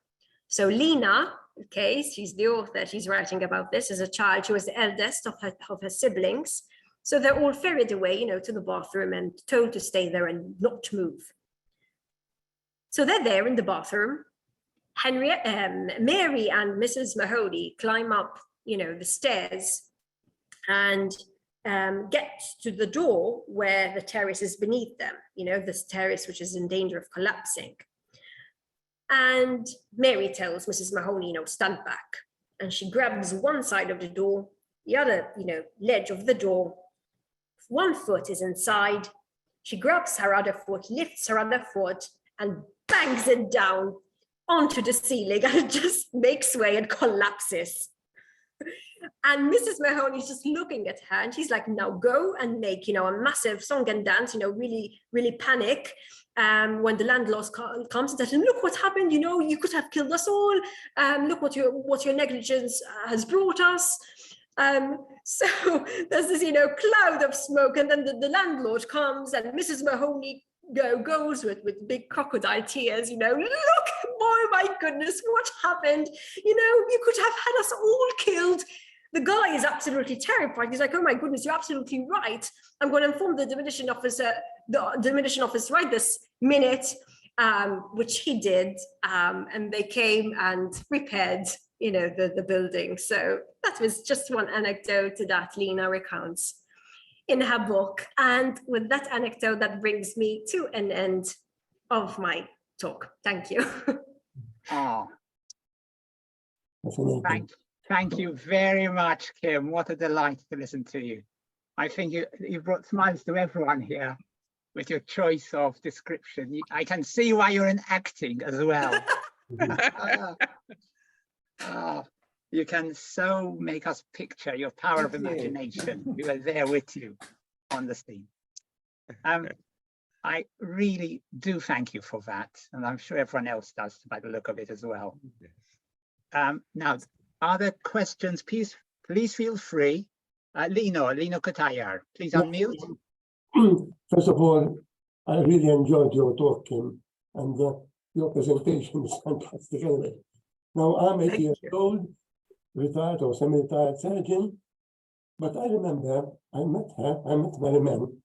So Lena, okay, she's the author, she's writing about this as a child. She was the eldest of her siblings. So they're all ferried away, to the bathroom and told to stay there and not move. So they're there in the bathroom. Mary and Mrs. Mahoney climb up, the stairs and get to the door where the terrace is beneath them, this terrace which is in danger of collapsing. And Mary tells Mrs. Mahoney, stand back. And she grabs one side of the door, the other, ledge of the door. One foot is inside. She grabs her other foot, lifts her other foot, and bangs it down onto the ceiling, and it just makes way and collapses. And Mrs. Mahoney's just looking at her, and she's like, now go and make, a massive song and dance, really, really panic. When the landlord comes and says, look what happened, you could have killed us all. Look what your negligence has brought us. So there's this, cloud of smoke, and then the landlord comes, and Mrs. Mahoney goes with big crocodile tears, look, oh my goodness, what happened? You could have had us all killed. The guy is absolutely terrified. He's like, oh my goodness, you're absolutely right. I'm going to inform the demolition officer, right this minute, which he did. And they came and repaired, the building. So that was just one anecdote that Lena recounts in her book. And with that anecdote, that brings me to an end of my talk. Thank you. Oh, thank you very much, Kim. What a delight to listen to you. I think you brought smiles to everyone here with your choice of description. I can see why you're in acting as well. You can so make us picture your power of imagination. We were there with you on the scene. I really do thank you for that, and I'm sure everyone else does by the look of it as well. Now, are there questions? Please feel free. Lino Kutayar, please unmute. First of all, I really enjoyed your talk, Kim, and your presentation is fantastic anyway. Now, I'm 80 years old, retired or semi-retired surgeon, but I remember I met Mary Mann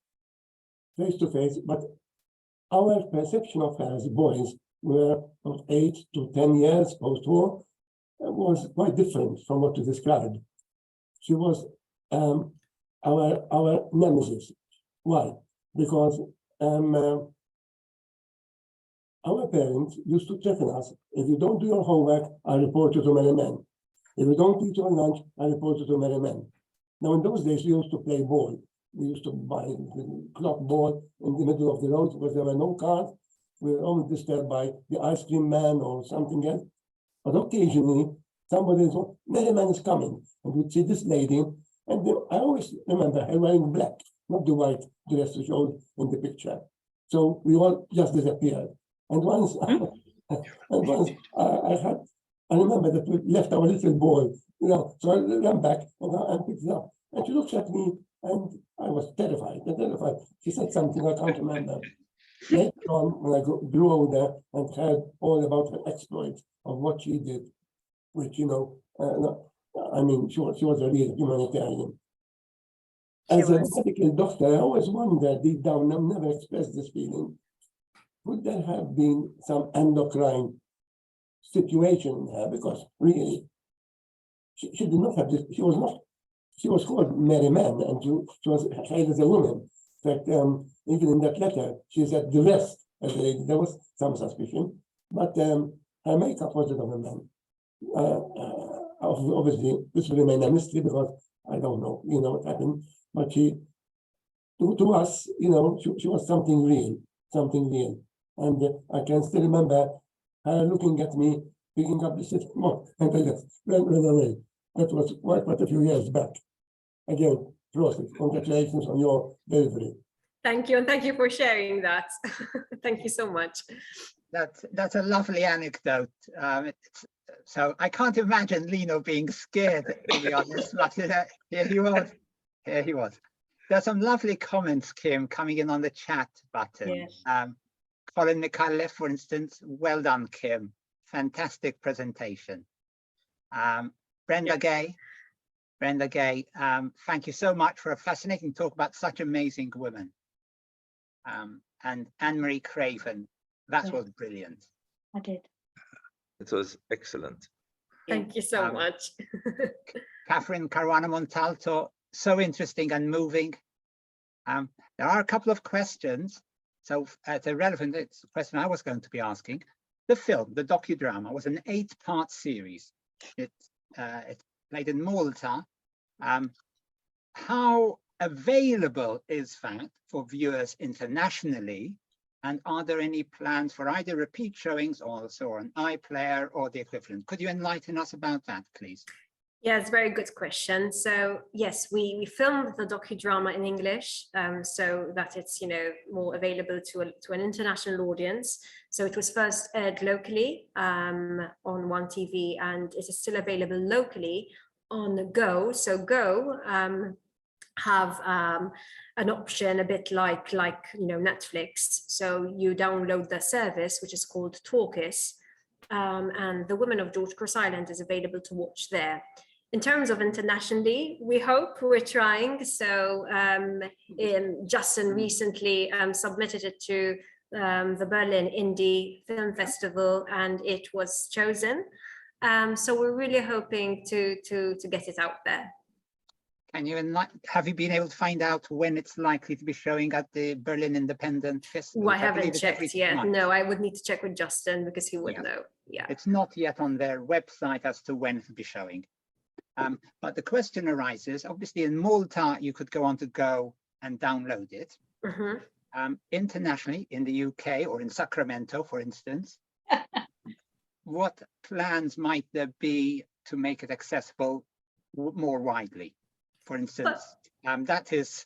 face to face, but our perception of her as boys were of 8 to 10 years post-war was quite different from what you described. She was our nemesis. Why? Because our parents used to threaten us: if you don't do your homework, I'll report you to Mary Mann. If you don't eat your lunch, I'll report you to Mary Mann. Now, in those days, we used to play ball. We used to buy the clock ball in the middle of the road because there were no cars. We were only disturbed by the ice cream man or something else. But occasionally, somebody would say, Mary Mann is coming. And we'd see this lady. And I always remember her wearing black, not the white dress you showed in the picture. So we all just disappeared. And once, I remember that we left our little boy, so I ran back and picked it up. And she looked at me, and I was terrified. She said something I can't remember. Later on, when I grew older and heard all about her exploits of what she did, which, she was a real humanitarian. As a medical doctor, I always wondered deep down, I've never expressed this feeling, would there have been some endocrine situation in her? Because really, she did not have this, she was called Mary Mann, and she was hailed as a woman. In fact, even in that letter, she said the rest as a lady. There was some suspicion, but her makeup was that of a man. Obviously, this will remain a mystery because I don't know, what happened. But to us, she was something real. And I can still remember her looking at me, picking up the cigarette, and I just ran away. That was quite a few years back. Again, process. Congratulations on your delivery. Thank you, and thank you for sharing that. Thank you so much. That's a lovely anecdote. So I can't imagine Lino being scared, to be honest, but here he was. There's some lovely comments, Kim, coming in on the chat button. Yes. Colin Mikhailov, for instance, well done, Kim. Fantastic presentation. Brenda Gay, thank you so much for a fascinating talk about such amazing women. And Anne-Marie Craven, that was brilliant. I did. It was excellent. Thank you so much. Catherine Caruana Montalto, so interesting and moving. There are a couple of questions. So it's a relevant question I was going to be asking. The film, the docudrama, was an 8-part series. It played in Malta. How available is that for viewers internationally? And are there any plans for either repeat showings or also on iPlayer or the equivalent? Could you enlighten us about that, please? Yeah, it's a very good question. So yes, we filmed the docudrama in English, so that it's more available to an international audience. So it was first aired locally on One TV, and it is still available locally on Go. So Go have an option a bit like Netflix. So you download the service, which is called Talkis, and The Women of George Cross Island is available to watch there. In terms of internationally, we hope, we're trying. So Justin recently submitted it to the Berlin Indie Film Festival, and it was chosen. So we're really hoping to get it out there. Can you have you been able to find out when it's likely to be showing at the Berlin Independent Festival? I haven't checked yet. Month. No, I would need to check with Justin because he would know. Yeah. It's not yet on their website as to when it will be showing. But the question arises, obviously in Malta, you could go on to Go and download it. Mm-hmm. Internationally, in the UK or in Sacramento, for instance, what plans might there be to make it accessible more widely? For instance, that is,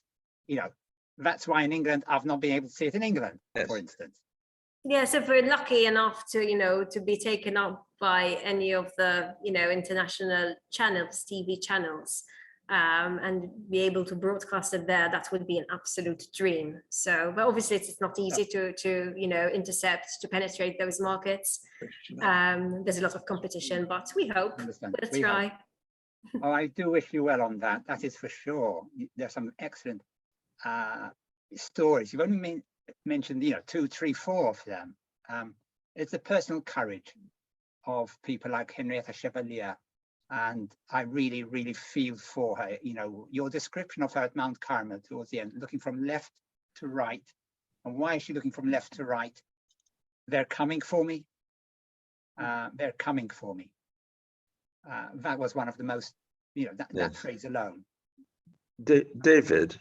that's why in England, I've not been able to see it in England, Yes. for instance. Yes, if we're lucky enough to, to be taken up by any of the, international channels, TV channels, and be able to broadcast it there, that would be an absolute dream. So, but obviously it's not easy to intercept, to penetrate those markets. There's a lot of competition, but we hope. Let's try. Oh, I do wish you well on that. That is for sure. There's some excellent stories. You've only mentioned 2, 3, 4 of them. It's the personal courage of people like Henrietta Chevalier, and I really, really feel for her. Your description of her at Mount Carmel towards the end, looking from left to right. And why is she looking from left to right? They're coming for me. They're coming for me. That was one of the most, that phrase alone. David,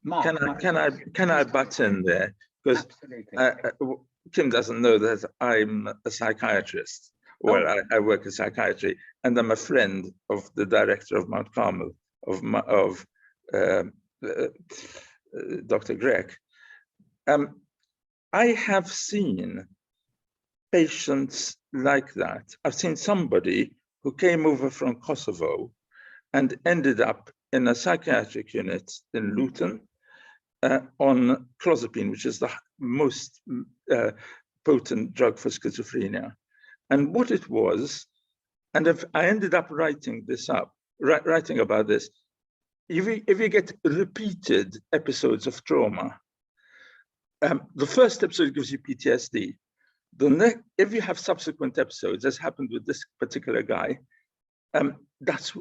Mark, can I butt in there? Because Kim doesn't know that I'm a psychiatrist. Well, I work in psychiatry, and I'm a friend of the director of Mount Carmel, of Dr. Grech. I have seen patients like that. I've seen somebody who came over from Kosovo and ended up in a psychiatric unit in Luton on clozapine, which is the most potent drug for schizophrenia. And what it was, and if I ended up writing this up, writing about this, if you get repeated episodes of trauma, the first episode gives you PTSD. If you have subsequent episodes, as happened with this particular guy,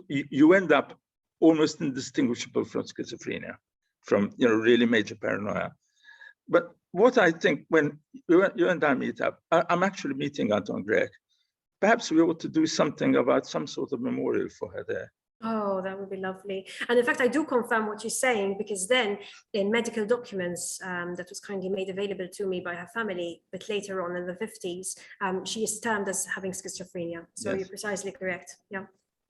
you end up almost indistinguishable from schizophrenia, from really major paranoia. But what I think when you and I meet up, I'm actually meeting Anton Grech. Perhaps we ought to do something about some sort of memorial for her there. Oh, that would be lovely. And in fact, I do confirm what you're saying, because then in medical documents that was kindly made available to me by her family, but later on in the 50s, she is termed as having schizophrenia. So yes. You're precisely correct. Yeah.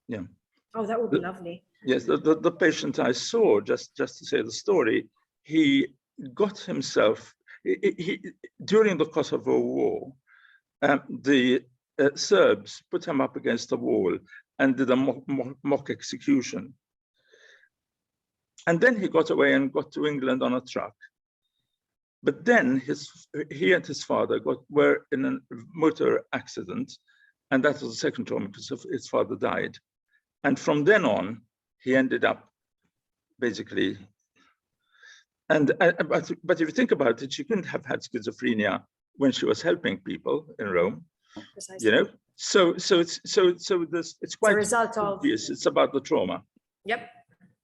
Yeah. Oh, that would be lovely. Yes, the patient I saw, just to say the story, he got himself, during the Kosovo War, the Serbs put him up against the wall and did a mock execution. And then he got away and got to England on a truck. But then he and his father were in a motor accident, and that was the second trauma because his father died. And from then on, he ended up basically, but if you think about it, she couldn't have had schizophrenia when she was helping people in Rome. Precisely. So it's quite obvious. It's about the trauma. Yep,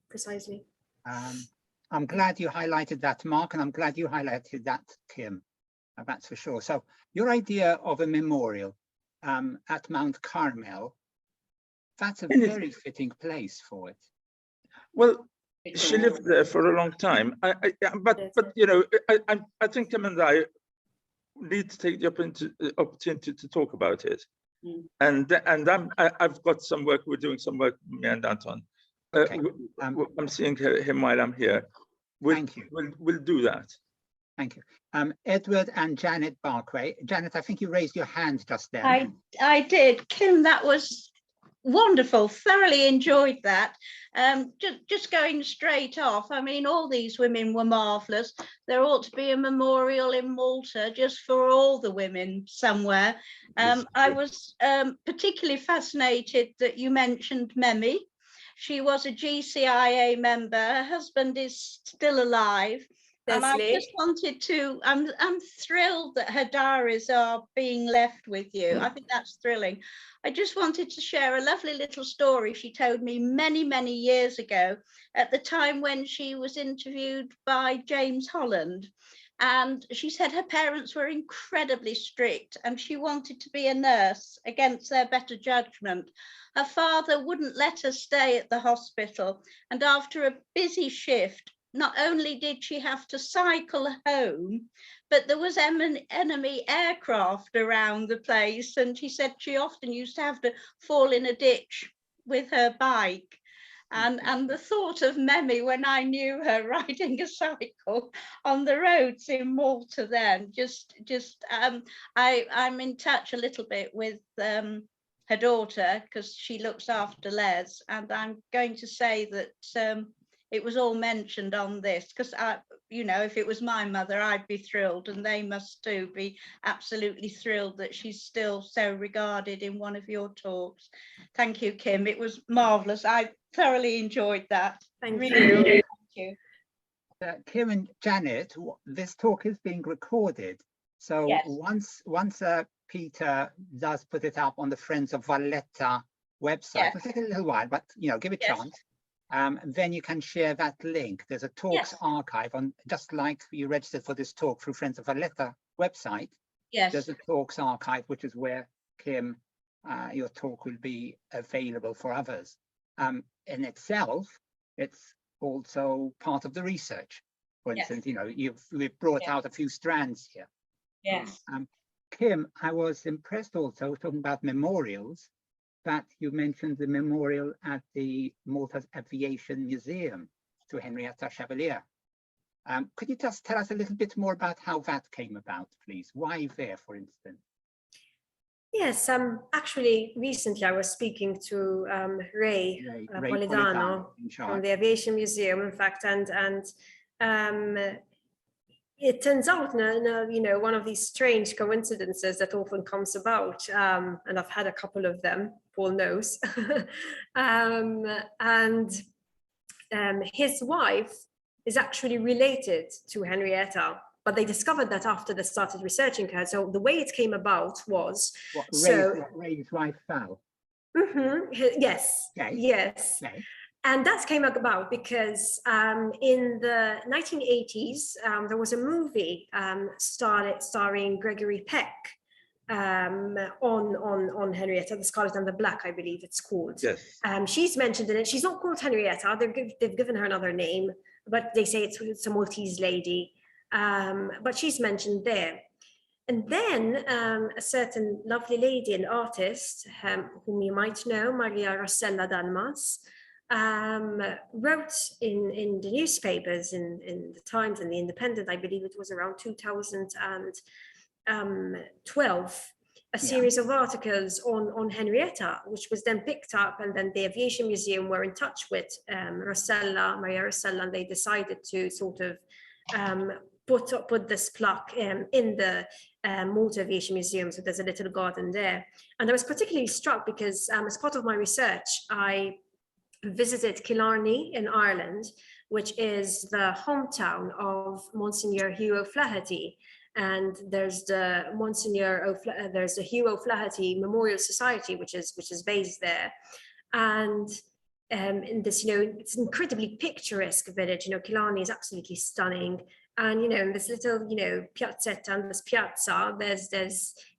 precisely. I'm glad you highlighted that, Mark, and I'm glad you highlighted that, Kim. That's for sure. So your idea of a memorial at Mount Carmel, that's a very fitting place for it. Well, she lived there for a long time. But you know, I think Kim and I need to take the opportunity to talk about it. And I've got some work. We're doing some work, me and Anton. Okay. I'm seeing him while I'm here. Thank you. We'll do that. Thank you. Edward and Janet Barkway. Janet, I think you raised your hand just then. I did. Kim, that was wonderful. Thoroughly enjoyed that. Just going straight off, I mean, all these women were marvellous. There ought to be a memorial in Malta just for all the women somewhere. I was particularly fascinated that you mentioned Memi. She was a GCIA member. Her husband is still alive. And I just wanted to, I'm thrilled that her diaries are being left with you. I think that's thrilling. I just wanted to share a lovely little story she told me many, many years ago at the time when she was interviewed by James Holland. And she said her parents were incredibly strict and she wanted to be a nurse against their better judgment. Her father wouldn't let her stay at the hospital. And after a busy shift, not only did she have to cycle home, but there was enemy aircraft around the place. And she said she often used to have to fall in a ditch with her bike. And the thought of Memi, when I knew her riding a cycle on the roads in Malta then, I'm in touch a little bit with her daughter because she looks after Les. And I'm going to say that it was all mentioned on this because you know, if it was my mother, I'd be thrilled, and they must too be absolutely thrilled that she's still so regarded in one of your talks. Thank you, Kim. It was marvellous. I thoroughly enjoyed that. Thank you. Thank you. Kim and Janet, this talk is being recorded. So yes. once Peter does put it up on the Friends of Valletta website, yes. it'll take a little while, but you know, give it a yes. chance. Then you can share that link. There's a talks yes. archive on, just like you registered for this talk through Friends of Valletta website. Yes. There's a talks archive, which is where, Kim, your talk will be available for others. In itself, it's also part of the research. For instance, you know, we've brought out a few strands here. Yes. Kim, I was impressed also, talking about memorials, that you mentioned the memorial at the Malta's Aviation Museum to Henrietta Chevalier. Could you just tell us a little bit more about how that came about, please? Why there, for instance? Yes, actually, recently I was speaking to Ray Polidano from the Aviation Museum, in fact, and it turns out, you know, one of these strange coincidences that often comes about, and I've had a couple of them, Paul knows, and his wife is actually related to Henrietta, but they discovered that after they started researching her. So the way it came about was, Ray's wife Val. Yes, okay. Yes. Okay. And that came about because in the 1980s, there was a movie starring Gregory Peck on Henrietta, The Scarlet and the Black, I believe it's called. Yes. She's mentioned in it. She's not called Henrietta. They've given her another name, but they say it's a Maltese lady. But she's mentioned there. And then a certain lovely lady, an artist, whom you might know, Maria Rossella Dalmas, wrote in the newspapers, in the Times and the Independent, I believe it was around 2012, a series of articles on Henrietta, which was then picked up, and then the Aviation Museum were in touch with Maria Rossella, and they decided to sort of put this plaque in the Malta Aviation Museum. So there's a little garden there. And I was particularly struck because as part of my research, I visited Killarney in Ireland, which is the hometown of Monsignor Hugh O'Flaherty. And there's the there's the Hugh O'Flaherty Memorial Society, which is based there. And in this, you know, it's an incredibly picturesque village. You know, Killarney is absolutely stunning. And, in this little, piazzetta and this piazza, there's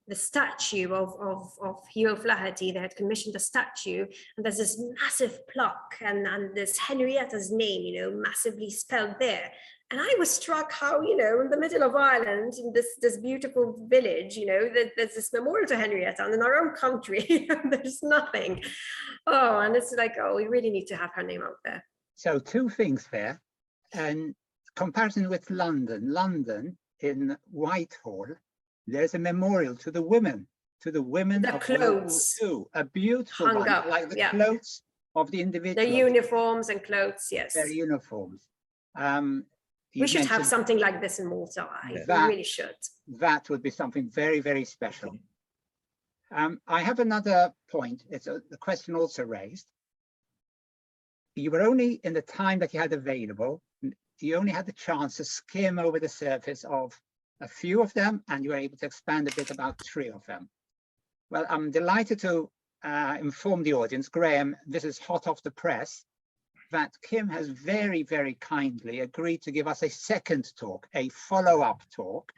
the statue of Hero Flaherty. They had commissioned a statue, and there's this massive plaque, and there's Henrietta's name, massively spelled there. And I was struck how, in the middle of Ireland, in this beautiful village, there's this memorial to Henrietta, and in our own country, there's nothing. Oh, and it's like, oh, we really need to have her name out there. So two things there. And comparison with London in Whitehall, there's a memorial to the women The of World War clothes II, a beautiful hung one, up, like the yeah. clothes of the The individuals. uniforms and clothes, yes. Their uniforms. We should have mentioned something like this in Malta. We That- really should. that would be something very, very special. I have another point. It's the question also raised. You were only, in the time that you had available, you only had the chance to skim over the surface of a few of them, and you were able to expand a bit about 3 of them. Well, I'm delighted to inform the audience, Graham, this is hot off the press, that Kim has very, very kindly agreed to give us a second talk, a follow-up talk,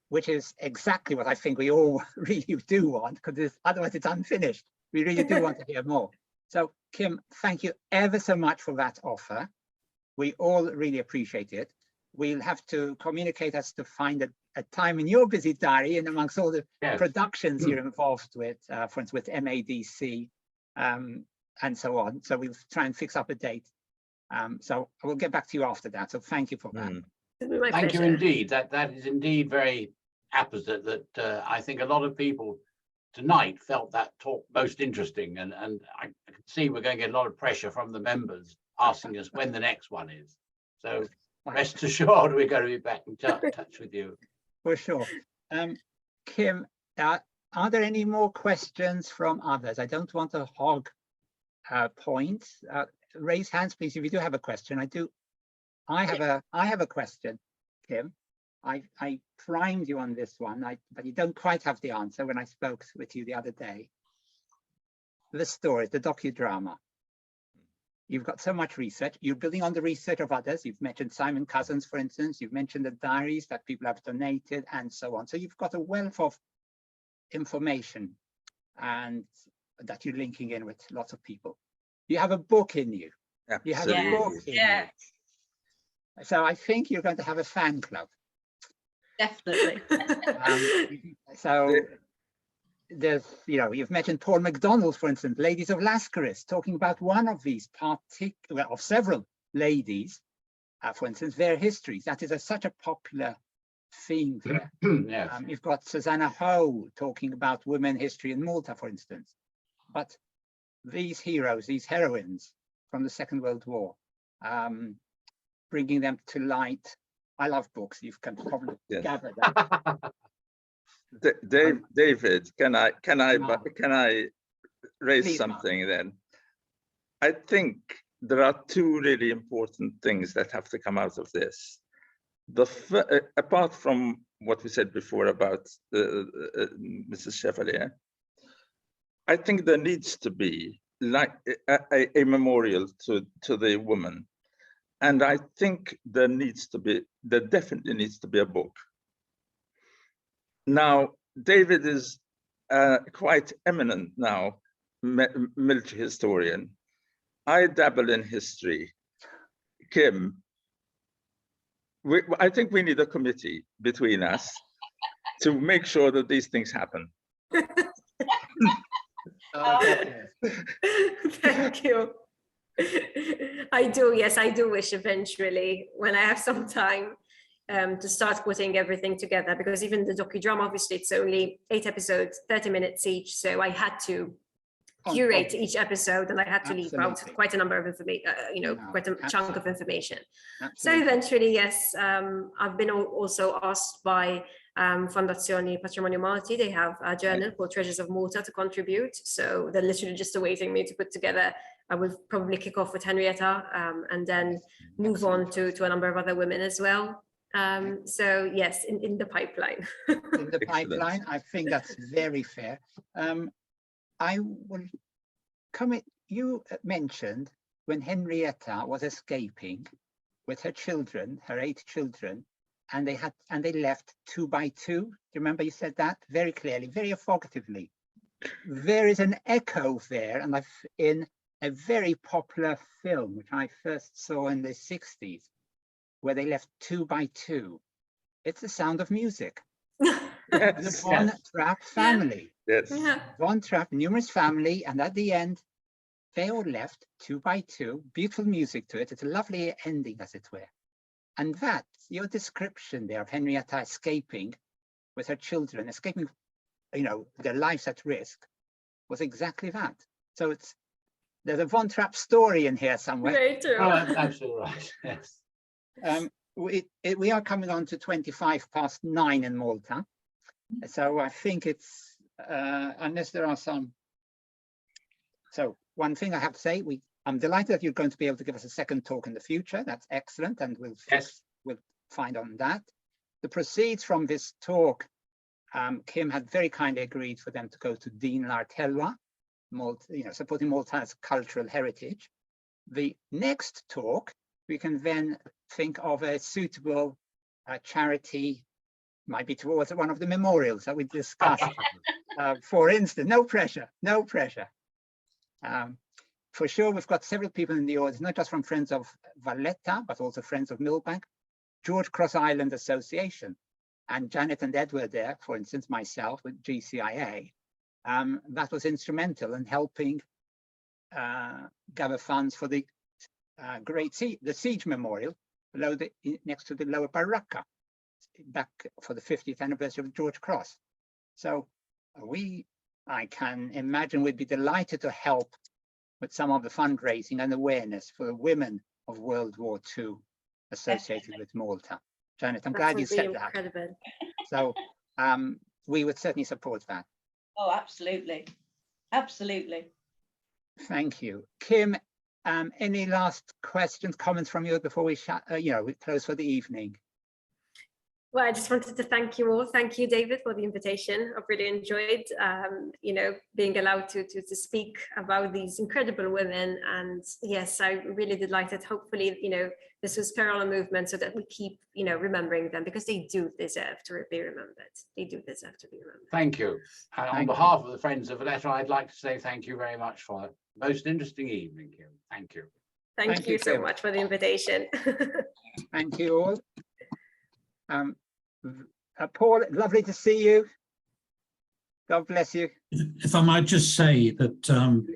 which is exactly what I think we all really do want, because otherwise it's unfinished. We really do want to hear more. So Kim, thank you ever so much for that offer. We all really appreciate it. We'll have to communicate as to find a time in your busy diary and amongst all the productions you're involved with, for instance, with MADC and so on. So we'll try and fix up a date. So I will get back to you after that. So thank you for that. My Thank you pleasure. indeed. That is indeed very apposite that I think a lot of people tonight felt that talk most interesting, and I can see we're going to get a lot of pressure from the members asking us when the next one is. So rest assured we're going to be back in touch with you. For sure. Kim, are there any more questions from others? I don't want to hog points. Raise hands, please, if you do have a question. I have a question, Kim. I primed you on this one, but you don't quite have the answer when I spoke with you the other day. The story, the docudrama. You've got so much research. You're building on the research of others. You've mentioned Simon Cousins, for instance. You've mentioned the diaries that people have donated and so on. So you've got a wealth of information and that you're linking in with lots of people. You have a book in you. You have a book in you. So I think you're going to have a fan club. Definitely. So there's, you've mentioned Paul MacDonald, for instance, Ladies of Lascaris, talking about one of these of several ladies, for instance, their histories. That is such a popular theme there. Yes. You've got Susanna Ho talking about women history in Malta, for instance. But these heroes, these heroines from the Second World War, bringing them to light. I love books. You can probably gather that. David, can I raise Please, something then? I think there are 2 really important things that have to come out of this. Apart from what we said before about Mrs. Chevalier, I think there needs to be like a memorial to the woman. And I think there definitely needs to be a book. Now, David is quite eminent now, military historian. I dabble in history. Kim, I think we need a committee between us to make sure that these things happen. Thank you. I do wish eventually, when I have some time, to start putting everything together, because even the docudrama, obviously it's only 8 episodes, 30 minutes each, so I had to curate each episode, and I had to leave out quite a number of information, quite a chunk of information. So eventually, yes, I've been also asked by Fondazione Patrimonio Malti. They have a journal called Treasures of Malta to contribute, so they're literally just awaiting me to put together. I will probably kick off with Henrietta and then move on to a number of other women as well. So yes, in the pipeline. In the pipeline, I think that's very fair. I will comment. You mentioned when Henrietta was escaping, with her children, her 8 children, and they left 2 by 2. Do you remember you said that very clearly, very evocatively? There is an echo there, and in a very popular film, which I first saw in the 60s, where they left 2 by 2. It's The Sound of Music. The Von Trapp family. Yes. Yeah. Von Trapp, numerous family, and at the end, they all left 2 by 2. Beautiful music to it. It's a lovely ending, as it were. And that, your description there of Henrietta escaping with her children, escaping, their lives at risk, was exactly that. So there's a Von Trapp story in here somewhere. Very true. Oh, that's absolutely right. Yes. We are coming on to 9:25 in Malta. So I think it's, unless there are some. So one thing I have to say, I'm delighted that you're going to be able to give us a second talk in the future. That's excellent. And we'll find on that. The proceeds from this talk, Kim had very kindly agreed for them to go to Dean Lartella, supporting Malta's cultural heritage. The next talk, we can then think of a suitable charity, might be towards one of the memorials that we discussed. For instance, no pressure. For sure, we've got several people in the audience, not just from Friends of Valletta, but also Friends of Millbank, George Cross Island Association, and Janet and Edward there, for instance, myself with GCIA. That was instrumental in helping gather funds for the the Siege Memorial next to the Lower Baraka, back for the 50th anniversary of George Cross. So I can imagine we'd be delighted to help with some of the fundraising and awareness for the women of World War II associated with Malta. Janet, I'm glad you said that. Incredible. So we would certainly support that. Oh, absolutely. Absolutely. Thank you. Kim, any last questions, comments from you before we close for the evening? Well, I just wanted to thank you all. Thank you, David, for the invitation. I've really enjoyed, being allowed to speak about these incredible women. And yes, I'm really delighted. Hopefully, this will spur on a movement so that we keep, remembering them, because they do deserve to be remembered. They do deserve to be remembered. Thank you. And on behalf of the Friends of Valletta, I'd like to say thank you very much for a most interesting evening, Kim. Thank you. Thank you so much for the invitation. Thank you all. Paul, lovely to see you. God bless you. If I might just say that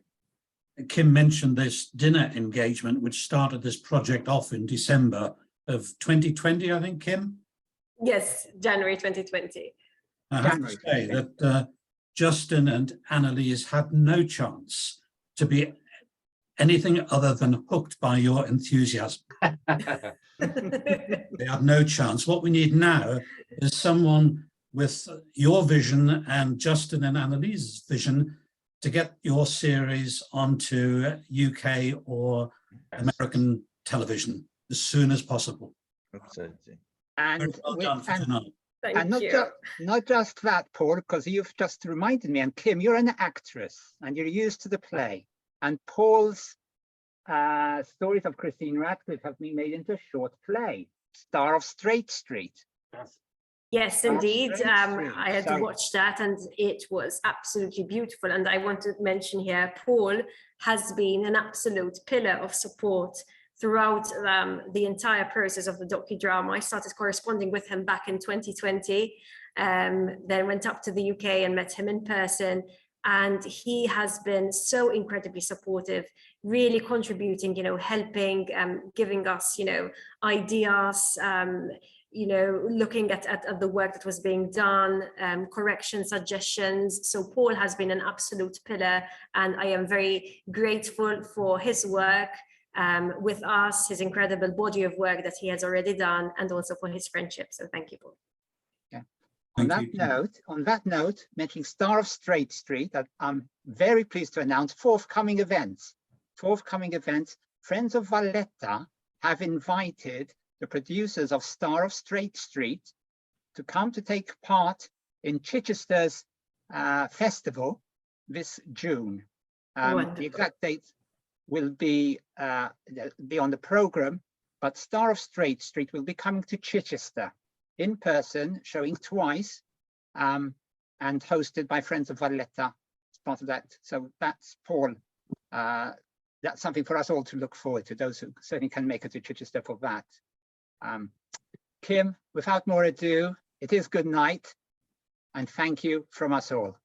Kim mentioned this dinner engagement, which started this project off in December of 2020, I think, Kim? Yes, January 2020. I have to say that Justin and Annalise had no chance to be anything other than hooked by your enthusiasm. They had no chance. What we need now is someone with your vision and Justin and Annalise's vision to get your series onto UK or American television as soon as possible. Absolutely. And, Well done for tonight. not just that, Paul, because you've just reminded me, and Kim, you're an actress and you're used to the play. And Paul's stories of Christine Radcliffe have been made into a short play, Star of Straight Street. Yes, indeed. Street. I had to watch that, and it was absolutely beautiful. And I want to mention here, Paul has been an absolute pillar of support throughout the entire process of the docudrama. I started corresponding with him back in 2020, then went up to the UK and met him in person. And he has been so incredibly supportive, really contributing, helping, giving us, ideas, looking at the work that was being done, correction suggestions. So Paul has been an absolute pillar, and I am very grateful for his work with us, his incredible body of work that he has already done, and also for his friendship. So thank you, Paul. On that note, mentioning Star of Straight Street, that I'm very pleased to announce forthcoming events. Friends of Valletta have invited the producers of Star of Straight Street to come to take part in Chichester's festival this June. The exact date will be on the program But Star of Straight Street will be coming to Chichester in person, showing twice, and hosted by Friends of Valletta as part of that. So that's Paul. That's something for us all to look forward to, those who certainly can make it to Chichester for that. Kim, without more ado, it is good night, and thank you from us all.